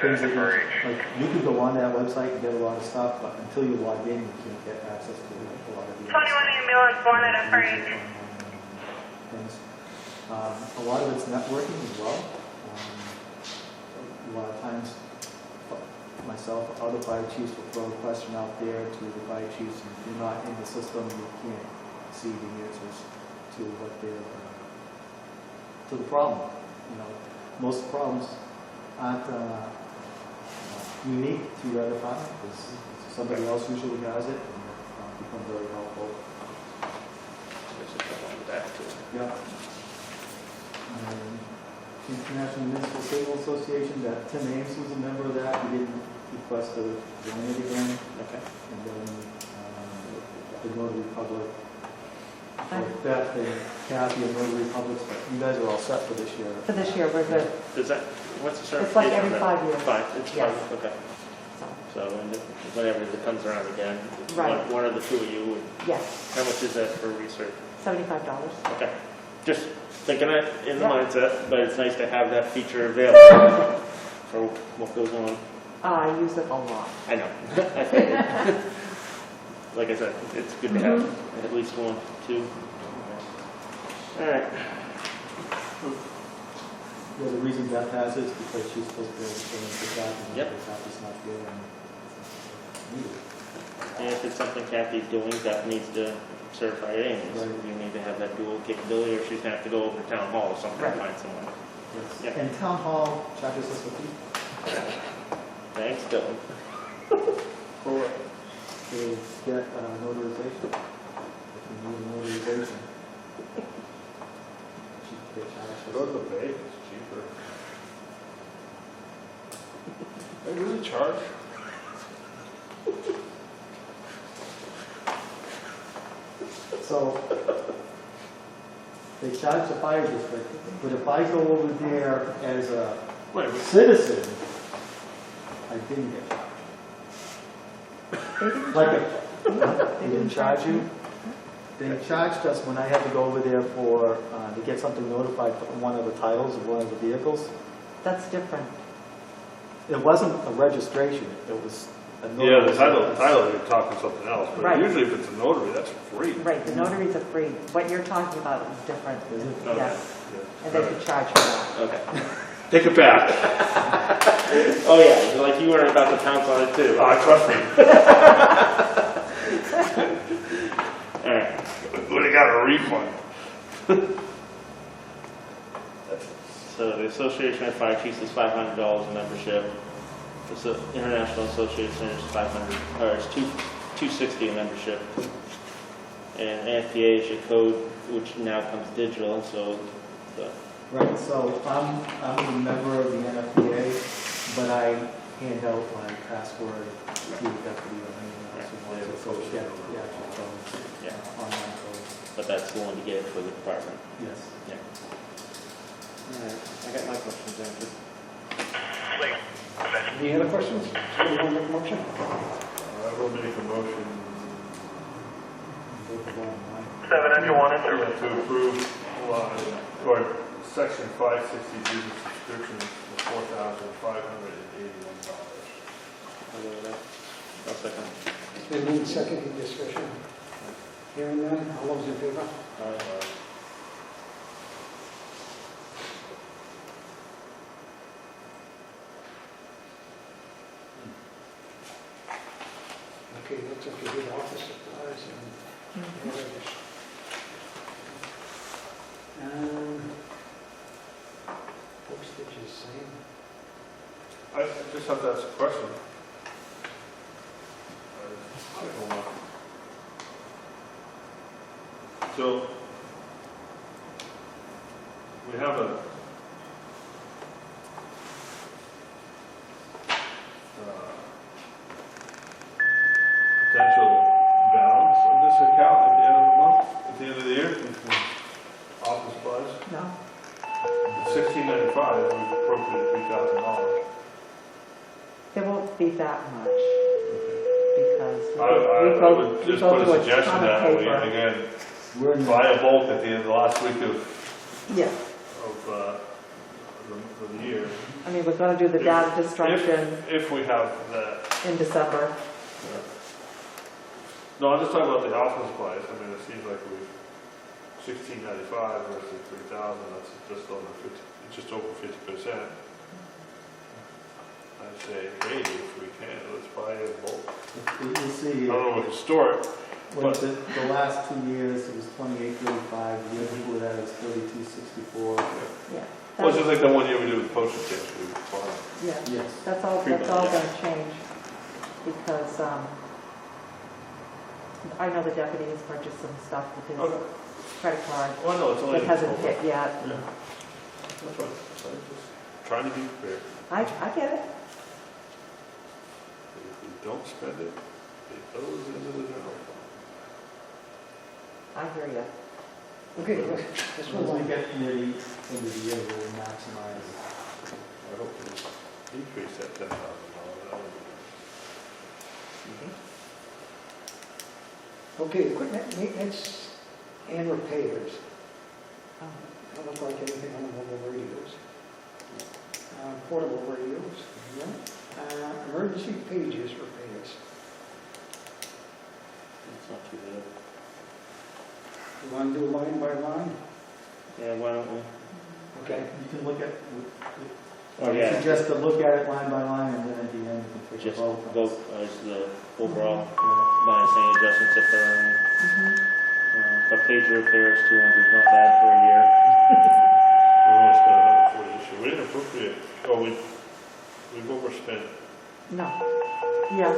things that like, you can go on that website and get a lot of stuff, but until you log in, you can't get access to a lot of these. 21 ambulance 1 at FRH. Things. A lot of it's networking as well. A lot of times, myself, other fire chiefs will throw a question out there to the fire chiefs, and if you're not in the system, you can't see the answers to what they're, to the problem. You know, most problems aren't unique to your department. It's the somebody else usually has it, and become very helpful. There's a couple on the back too. Yeah. International Municipal Civil Association, that Tim Ames was a member of that, he didn't request to join it again. Okay. And then the Notary Public, Beth and Kathy and Notary Public, but you guys are all set for this year. For this year, we're good. Does that, what's the It's like certification every on that? 5 years. 5, it's Yes. 5, okay. So, So whenever it comes around again, Right. one of the two of you would, yes, how much is that for research? $75. Okay, just thinking it in the Yeah. mindset, but it's nice to have that feature available for what goes on. I use it a lot. I know, I figured. Like I said, it's good to have at least 1, 2. All right. Yeah, the reason Beth has it is because she's supposed to be able to fill in for Kathy, and Yep. if Kathy's not here, and needed. And if it's something Kathy's doing, that needs to certify it anyways. Right. You need to have that dual capability, or she's gonna have to go over to town hall or something to Right. find someone. Yes. Yeah. And Town Hall charges us a fee Thanks, Dylan. to get notarization. If you need a notarization. They charge us. Go to the bank, it's cheaper. Hey, there's a charge. So, they charge the fire district, but if I go over there as a Wait, but citizen, I didn't get charged. They didn't Like charge- they didn't charge you? They charged us when I had to go over there for, to get something notified for one of the titles of one of the vehicles. That's different. It wasn't a registration, it was a yeah, the notarization. title, you're talking something else, but Right. usually if it's a notary, that's free. Right, the notaries are free. What you're talking about is different. Is it? Okay. Yes, Yeah. and they could charge for that. Okay. Take it back. Oh, yeah, like you were about to pounce on it too. Ah, trust me, All right. would have got a refund. So the Association of Fire Chiefs is $500 a membership. The International Association is $500, or it's $260 a membership. And NFPA is your code, which now comes digital, so the Right, so I'm a member of the NFPA, but I hand out my password to the deputy or anyone else who wants it, so get the actual codes, online codes. but that's the one to get for the department. Yes. Yeah. All right, I got my questions answered. Any other questions? Somebody want to make a motion? I will make a motion 791 in service. to approve, or section 560 user subscription for $4,581. I'll go with that. I'll second. It's been moved second, any discussion? Hearing none, all those in favor? Okay, looks like you did office supplies and areas. Postage is same. I just have to ask a question. I don't know. So, we have a potential balance of this account at the end of the month, at the end of the year, from office supplies. No? 1695, we've appropriated $3,000. There won't be that much because I we would go just through put a suggestion ton of that we, paper. again, We're in buy a bulk at the end of the last week of Yeah, the year. I mean, we're going to do the data destruction If we have that. in December. No, I'm just talking about the office supplies. I mean, it seems like we've 1695 versus 3,000, that's just over 50, just over 50%. I'd say maybe if we can, let's buy a bulk. You see, I don't know if we can store it, well, the last 2 years, it was 2835, the year before that, it was 3264. Yeah. well, it's just like the one year we did with postage stamps, we bought. Yeah, Yes. that's all Pre-budget. going to change because I know the deputy has purchased some stuff with his Okay. credit card Well, no, it's only. that hasn't hit yet. Yeah. That's right. So I'm just trying to be fair. I get it. If we don't spend it, it goes into the general fund. I hear you. Okay, let's As move we on. get near the end of the year, we'll maximize. I hope we increase that $10,000. That would be Okay, equipment maintenance and repairs. Oh. Don't look like anything on the mobile radios. Portable radios, yeah. Emergency pages repairs. It's not too bad. You want to do line by line? Yeah, why don't we? Okay. You can look at, Oh, I yeah. suggest to look at it line by line, and then at the end, you can take a Just vote. vote as the overall, Yeah. minus any adjustments if there are any. Mhm. But page repair is 200, not bad for a year. We only spent 140 this year. We didn't appropriate, oh, we've overspent. No. Yeah.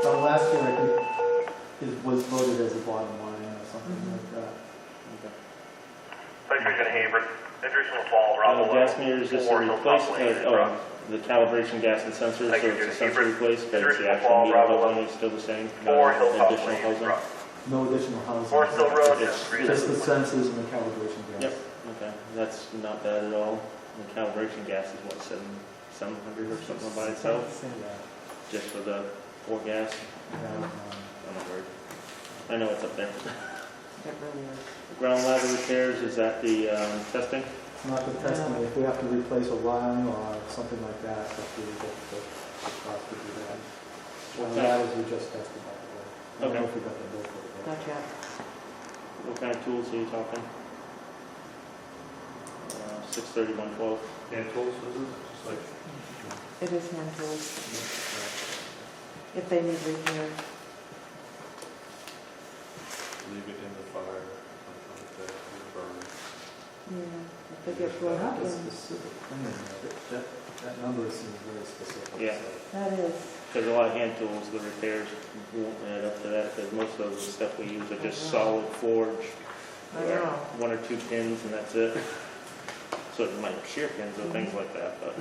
Last year, I think, was voted as a bottom line or something like that. Okay. Lake Region Haber, additional fall, Bravo Gas level. meters, just to 4 replace, Hilltop Lane, the calibration gas and sensors, so Thank you, it's a sensor Hubert. replace, but it's the Additional actual fall, meter Bravo housing level. is still the same. 4 No Hilltop additional Lane, housing. Bravo. No additional housing. 4 Still Road, It's- Just the sensors and the calibration gas. Yep, okay, that's not bad at all. The calibration gas is what, 700 or something by itself, Yeah. just for the 4 gas? Yeah, I'm not worried. I know it's up there. It really is. Ground ladder repairs, is that the testing? Not the testing, if we have to replace a line or something like that, that's really get the cost to do that. Well, Okay. that is, we just tested that. I don't know Okay. if we got the bill for it. Not yet. What kind of tools are you talking? 630, 112? Hand tools, is it? Just like, It is hand tools. If they need repair. leave it in the fire, something like that, in the burn. Yeah. If they get blown up, That's then specific thing, that number seems very specific. Yeah. so. that is. Because a lot of hand tools, the repairs won't add up to that, because most of the stuff we use are just solid forged. I know. 1 or 2 pins and that's it. So it might shear pins or things like that, but.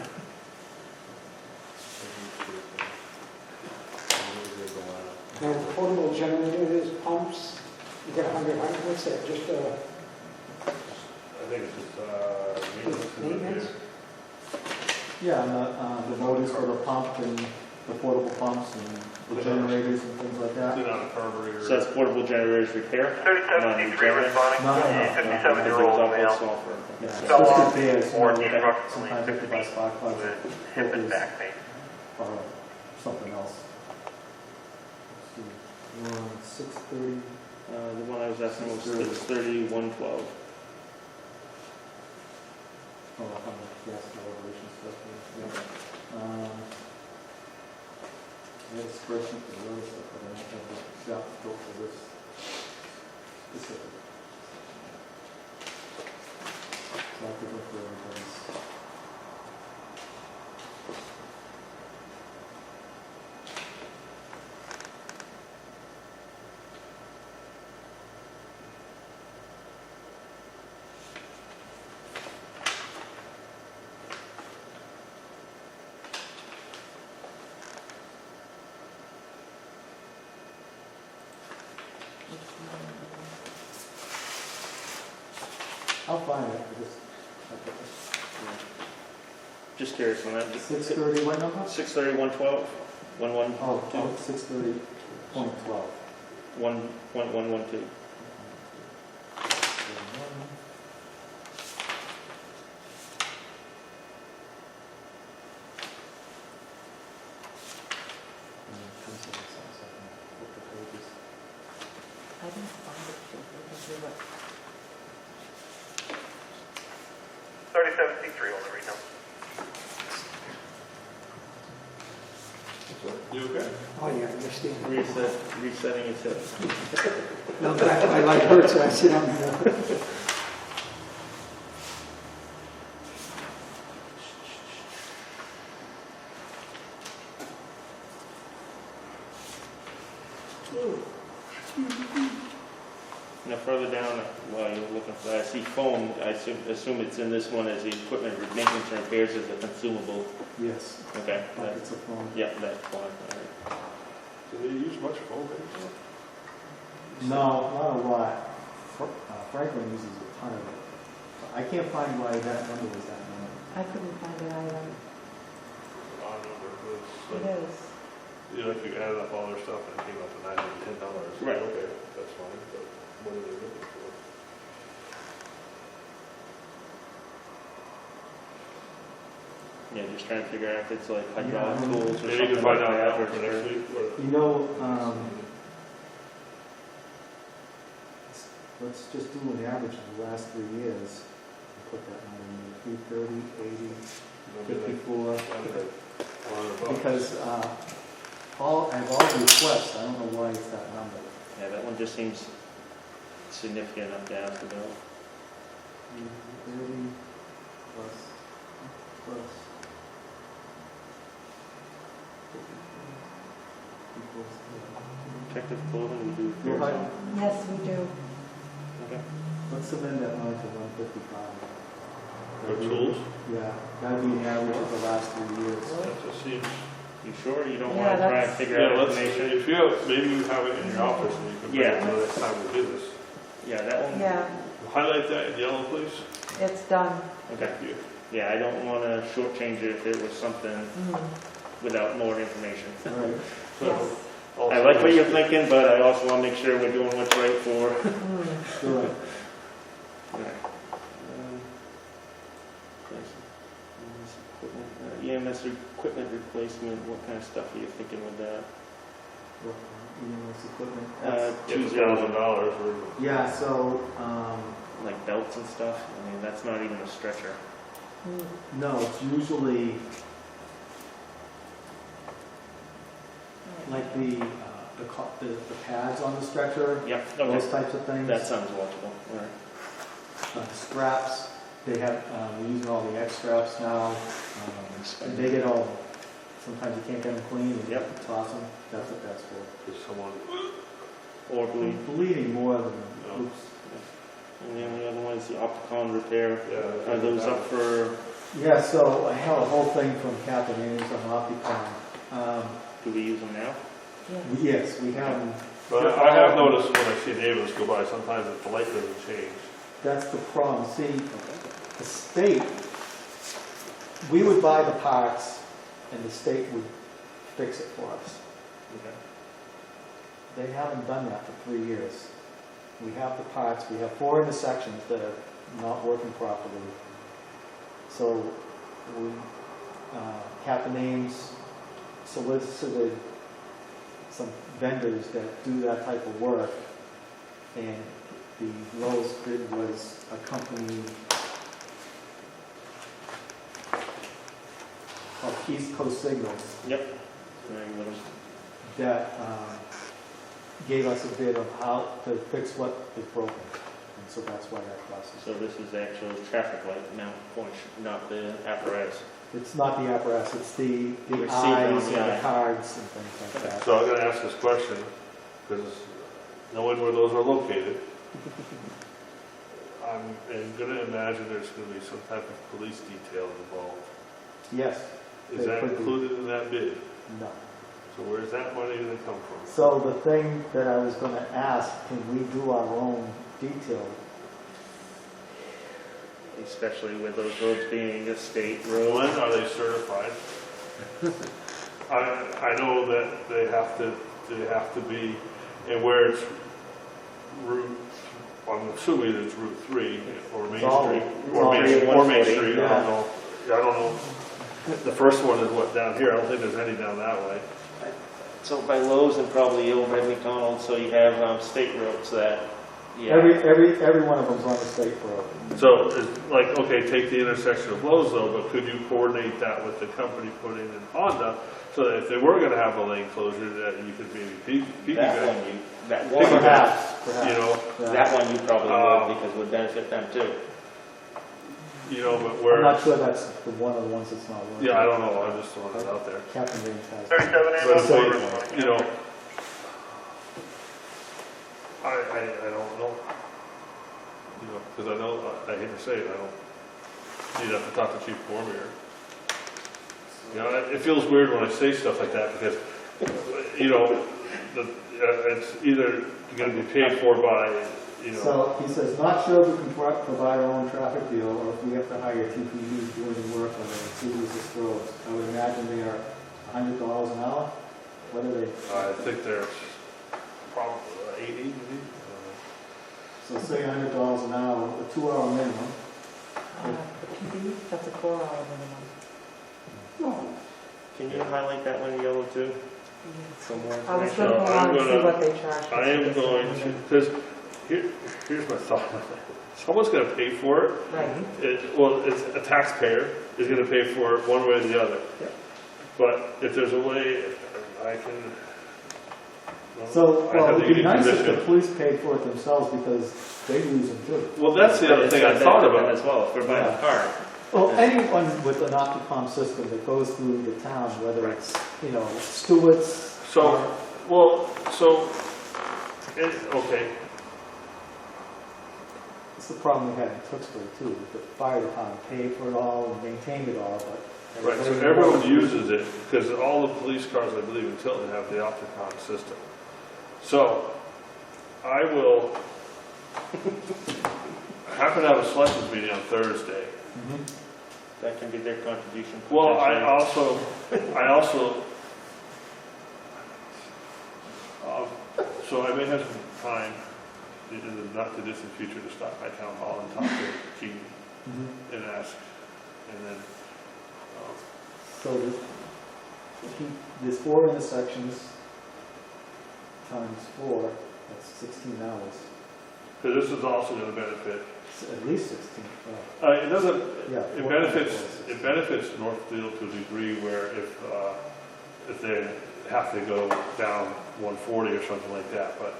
And portable generators, pumps, you got 100, what's that, just, I think it's just, maintenance and maintenance? repair. Yeah, and the motors for the pump and the portable pumps and the generators and things like that. It's not a carburetor. So that's portable generators repair? 37C3 responding, No, no, no. 57-year-old male. Yeah, it's Fell just off repairs, you know, or that instructionally sometimes you have to buy 6 spark plugs with and hip and filters back pain. or something else. Let's see, we're on 630. The one I was asking was 630. 630, 112. Oh, on the gas calibration stuff. Yeah. I had a spreadsheet for the other stuff, but I don't have the job scope for this specific. So I have to go for everybody's. I'll find it, I just. Just curious on that. 630, what number? 630, 112, 11, Oh, 630.12. 1.112. I didn't find it. We can do it. 37C3 on the read You okay? oh yeah, I understand. Resetting its hip. No, but my leg hurts, so I sit on the, Now further down, while you're looking for that, I see phone, I assume it's in this one as the equipment maintenance and repairs as a consumable. Yes. Okay, Buckets of phone. yeah, that's fine, all right. Do they use much foam anymore? No, not a lot. Franklin uses a ton of it. I can't find why that number was that number. I couldn't find it either. Odd number, but It it's, is. you know, if you added up all their stuff and it came up to $910, Right. okay, that's fine, but what are they looking for? Yeah, just trying to figure out if it's like hydraulic Yeah. tools or Maybe you something can like find out that. after for next week, or? You know, let's just do an average of the last 3 years. Put that number in, 330, 80, 54. Because all requests, I don't know why it's that number. Yeah, that one just seems significant enough to ask about. 30 plus. Protective clothing, we do. Go ahead. Yes, we do. Okay. Let's amend that line to 155. For tools? Yeah, that'd be an average of the last 3 years. That just seems, You sure you don't Yeah, want to try and that's- figure yeah, out let's, information? if you have, maybe you have it in your office and you can bring it Yeah. to the next time we do this. Yeah, that one. Yeah, Highlight that in yellow, please. it's done. Okay. Thank you. Yeah, I don't want to shortchange it if it was something Mhm. without more information. Right. Yes. I like what you're thinking, but I also want to make sure we're doing what's right for. Mhm. Right. EMS equipment replacement, what kind of stuff are you thinking with that? EMS equipment. $2,000 or. Yeah, so, Like belts and stuff? I mean, that's not even a stretcher. Mm. no, it's usually like the pads on the stretcher, Yep, those okay. types of things. That sounds watchable. All right. Straps, they have, we're using all the X straps now. And they get all, sometimes you can't get them clean, and you have to toss them. That's what that's for. Is someone, Or bleed. Bleeding more than, No. oops. And the only other one is the Opticon repair. yeah. Are those up for, Yeah, so I have a whole thing from Captain Ames on Opticon. do we use them now? Yeah. Yes, we have them. But I have noticed when I see the ambulance go by, sometimes the light doesn't change. That's the problem. See, the state, we would buy the parts and the state would fix it for us. Okay. They haven't done that for 3 years. We have the parts, we have 4 intersections that are not working properly. So we, Captain Ames solicited some vendors that do that type of work, and the lowest bid was a company called East Coast Signals Yep. Familiar with them. that gave us a bid of how to fix what is broken. And so that's why that cost us. So this is the actual traffic light mount point, not the apparatus. It's not the apparatus, it's the Receiver eyes on and the the eye. cards and things like that. So I'm gonna ask this question, because knowing where those are located, I'm gonna imagine there's gonna be some type of police detail involved. Yes, Is There that could be. included in that bid? no. So where's that money gonna come from? So the thing that I was gonna ask, can we do our own detail? Especially with those roads being a state When road. are they certified? I know that they have to be, and where it's Route, I'm assuming it's Route 3 or Main It's all- Street. it's Or all Main Main or Main 140, Street, I don't know. I don't know. The first one is what, down here? I don't think there's any down that way. So by Lowe's and probably over at McDonald's, so you have state roads that, yeah. Every one of them's on the state road. So it's like, okay, take the intersection of Lowe's though, but could you coordinate that with the company putting in Honda so that if they were gonna have a lane closure, that you could maybe That piggyback, one that one, Perhaps, you know? that one you probably would because it would benefit them too. You know, but I'm where, not sure that's the one of the ones that's not working. yeah, I don't know, I'm just throwing it out there. Captain James has. 37 But and if they, you know, I don't know. you know, because I know, I hate to say it, I don't, you'd have to talk to Chief Cormier. You know, it feels weird when I say stuff like that because, you know, it's either going to be paid for by, you know. So he says, not sure if we can provide our own traffic deal or if we have to hire TPD doing the work on the cities roads. I would imagine they are $100 an hour. What are they? I think they're probably 80 maybe. So say $100 an hour, a 2-hour minimum. That's a 4-hour minimum. No, Can you highlight that one in yellow too? Some more I was information? going to go on and see what they charge. I am going to, because here's my thought on that. Someone's going to pay for it. Right. Well, it's a taxpayer is going to pay for it one way or the other. Yeah. But if there's a way, I can. So, I well, have it would be the nice if the condition. police paid for it themselves because they lose them too. Well, that's the other thing I thought about. As well, if they're buying a car. Well, anyone with an Opticom system that goes through the town, whether it's, you know, stewards. So, okay. It's the problem we had in Tewksbury too. The fire department paid for it all and maintained it all, but. Right, so everyone uses it, because all the police cars, I believe, in Tilton have the Opticom system. So, I will, I happen to have a selectors meeting on Thursday. That can be their contribution. Well, I potentially. also, so I may have some time in the not too distant future to stop by town hall and talk to Keaton and ask, and then, So there's 4 intersections times 4, that's 16 hours. because this is also going to benefit. At least 16. It doesn't. Yeah. It benefits Northfield to a degree where if they have to go down 140 or something like that, but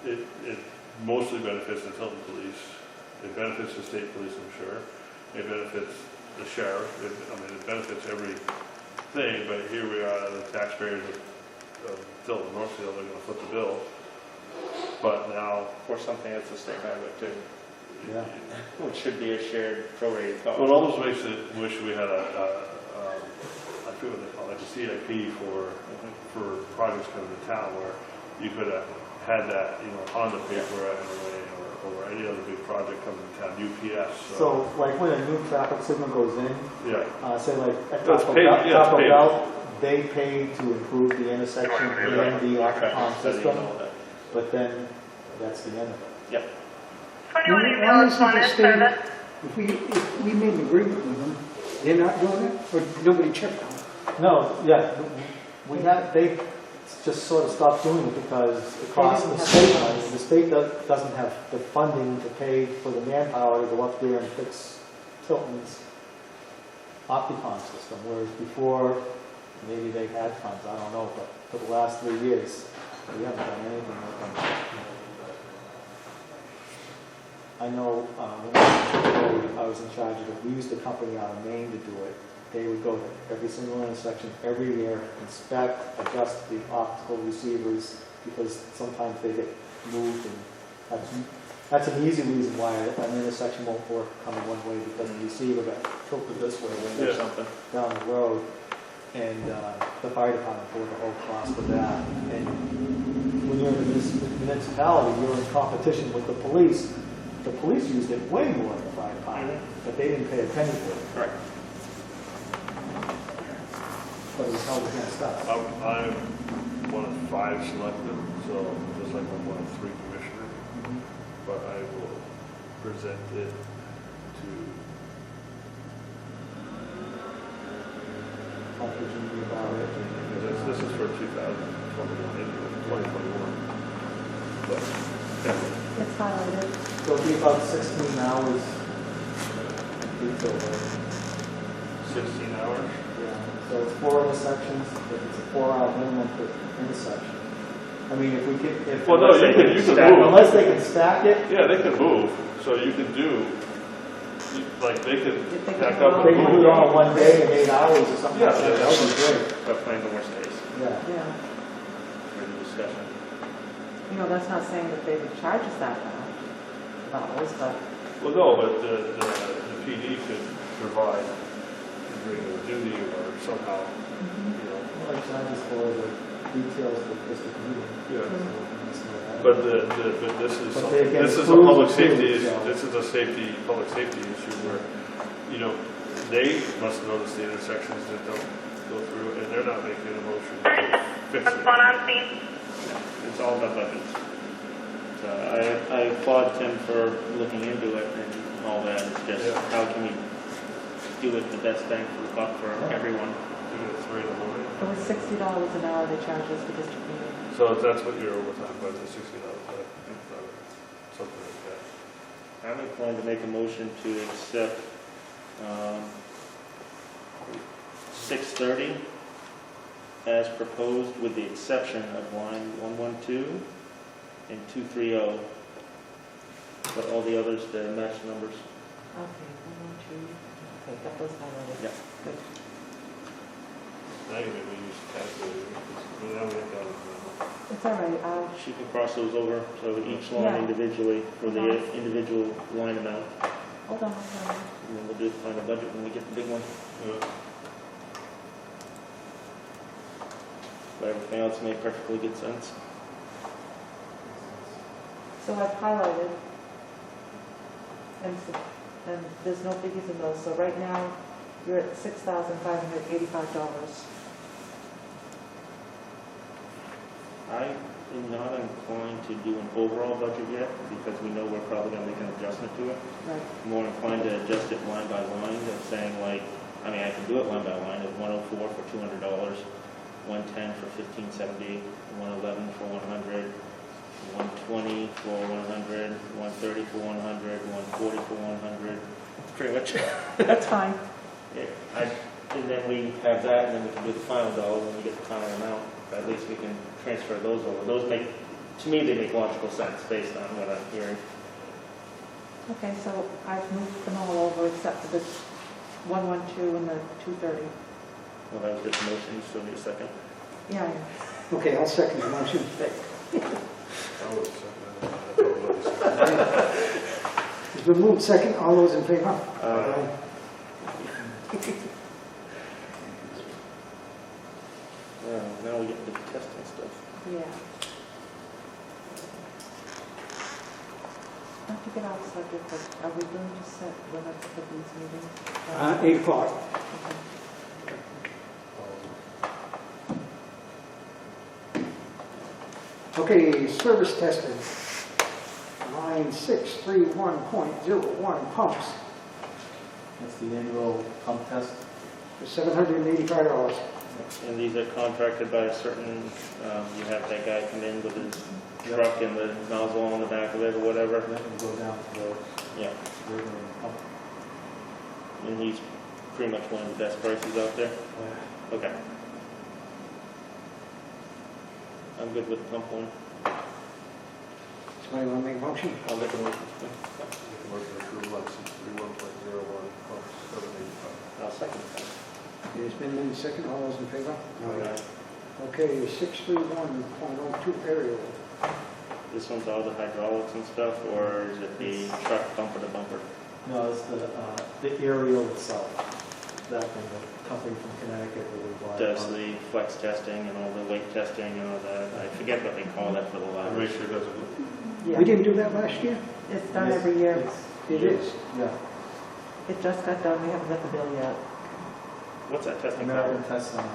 it mostly benefits the Tilton Police. It benefits the state police, I'm sure. It benefits the sheriff. It benefits everything. But here we are, the taxpayers of Tilton Northfield are going to foot the bill. But now, Or something that's a state highway too, Yeah. which should be a shared prorated cost. well, it almost makes it wish we had I forget what they call it, like a CIP for projects coming to town where you could have had that, you know, on the paper anyway, or any other big project coming to town, UPS. So like when a new traffic signal goes in, Yeah, say like at That's Taco paid, Bell, yeah, it's Taco paid. Bell, they pay to improve the intersection and the Opticom system, but then that's the end of it. Yep. 21 Why ambulance isn't one the in state, service. if we made an agreement with them, they're not doing it, or nobody checked on it? No, yeah, they just sort of stopped doing it because it costs the state money. The state doesn't have the funding to pay for the manpower to go up there and fix Tilton's Opticom system, whereas before, maybe they had funds, I don't know, but for the last 3 years, we haven't done anything with them. I know when I was in charge of it, we used a company out of Maine to do it. They would go to every single intersection every year, inspect, adjust the optical receivers, because sometimes they get moved, and that's an easy reason why an intersection won't work coming one way, because the receiver got tilted this way Or something. down the road, and the fire department bore the whole cost of that. And when you're in a municipality, you're in competition with the police. The police used it way more than the fire department, but they didn't pay a penny for it. Right. But it was held against us. I'm one of 5 selected, so just like I'm one of 3 commissioners. But I will present it to, Talk to Jimmy about it. because this is for 2021. But, yeah. It's highlighted. So it'll be about 16 hours detail there. 16 hours? Yeah. So it's 4 intersections, but it's a 4-hour minimum per intersection. I mean, if we get, Well, no, you can move. unless they can stack it, Yeah, they can move, so you can do, like, they could back up they and can do it all in move. one day in 8 hours or something Yeah, like that. That would be great. But playing the worst case Yeah. Yeah. for the discussion. You know, that's not saying that they would charge us that much. dollars, but Well, no, but the PD could provide, bring a duty or somehow, you know. Like charges for the details for just the community. Yeah. So, But but this is, But they can this is a prove public the safety duty, issue, so. this is a public safety issue where, you know, they must notice the intersections that don't go through, and they're not making a motion to fix What's it. going on, Steve? It's all about budgets. So I applaud Tim for looking into it and all that. It's just, Yeah. how can we do it the best bang for the buck for everyone? Do it at 3 in the morning. it was $60 an hour they charge us for district meeting. So that's what your overtime budget is, $60, something like that. I'm inclined to make a motion to accept 630 as proposed, with the exception of line 112 and 230. But all the others, they're matched numbers. Okay, 112, okay, got those highlighted. Yeah. Good. Now you maybe use calculator, because now we have got it. It's all right, She can cross those over, so each line Yeah. individually for the individual line amount. hold on, hold on. And then we'll do the final budget when we get the big one. Yeah. But everything else made perfectly good sense. So I've highlighted, and there's no figures in those, so right now, you're at $6,585. I am not inclined to do an overall budget yet, because we know we're probably gonna make an adjustment to it. Right. I'm more inclined to adjust it line by line, of saying like, I mean, I can do it line by line, of 104 for $200, 110 for $15.70, 111 for 100, 120 for 100, 130 for 100, 140 for 100, pretty much. That's fine. Yeah, and then we have that, and then we can do the final dollar when we get the final amount. At least we can transfer those over. Those make, to me, they make logical sense based on what I'm hearing. Okay, so I've moved them all over except for the 112 and the 230. Well, that was just a motion, so need a second. Yeah, yeah. Okay, I'll second the motion. I would second that. I thought it was- It's been moved second, all those in favor? Now we get to the testing stuff. Yeah. Not to get off subject, but are we going to set limits for these meetings? 8 o'clock. Okay. Okay, service testing. Line 631.01 pumps That's the annual pump test. for $785. And these are contracted by a certain, you have that guy come in with his truck and the nozzle on the back of it or whatever. Then we go down to the Yeah, river and pump. and he's pretty much one of the best prices out there. Okay. I'm good with the pump one. Somebody want to make a motion? I'll make a motion. Make a motion to approve line 631.01, pumps, $785. I'll second that. Okay, it's been moved second, all those in favor? Alright. Okay, 631.02 aerial. This one's all the hydraulics and stuff, or is it the truck bumper to bumper? No, it's the aerial itself. That thing, the company from Connecticut that we bought. Does the flex testing and all the weight testing and all that? I forget what they call that for the Make library. sure it doesn't, Yeah. We didn't do that last year? It's done every year. It is. Yeah, It just got done, we haven't got the bill yet. What's that testing American called? Test Center.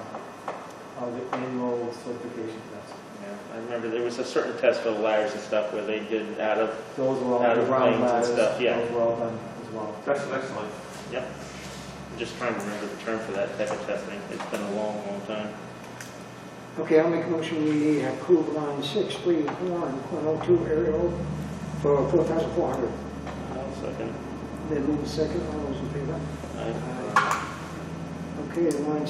The annual certification test. Yeah, I remember there was a certain test for the ladders and stuff where they did out of, Those were all Out the of ground planes and ladders. stuff, yeah. Those were all done as well. that's excellent. yep. I'm just trying to remember the term for that type of testing. It's been a long, long time. Okay, I'll make a motion, we approve line 631.02 aerial for $4,400. I'll second. Then move second, all those in favor? Aye. Okay, line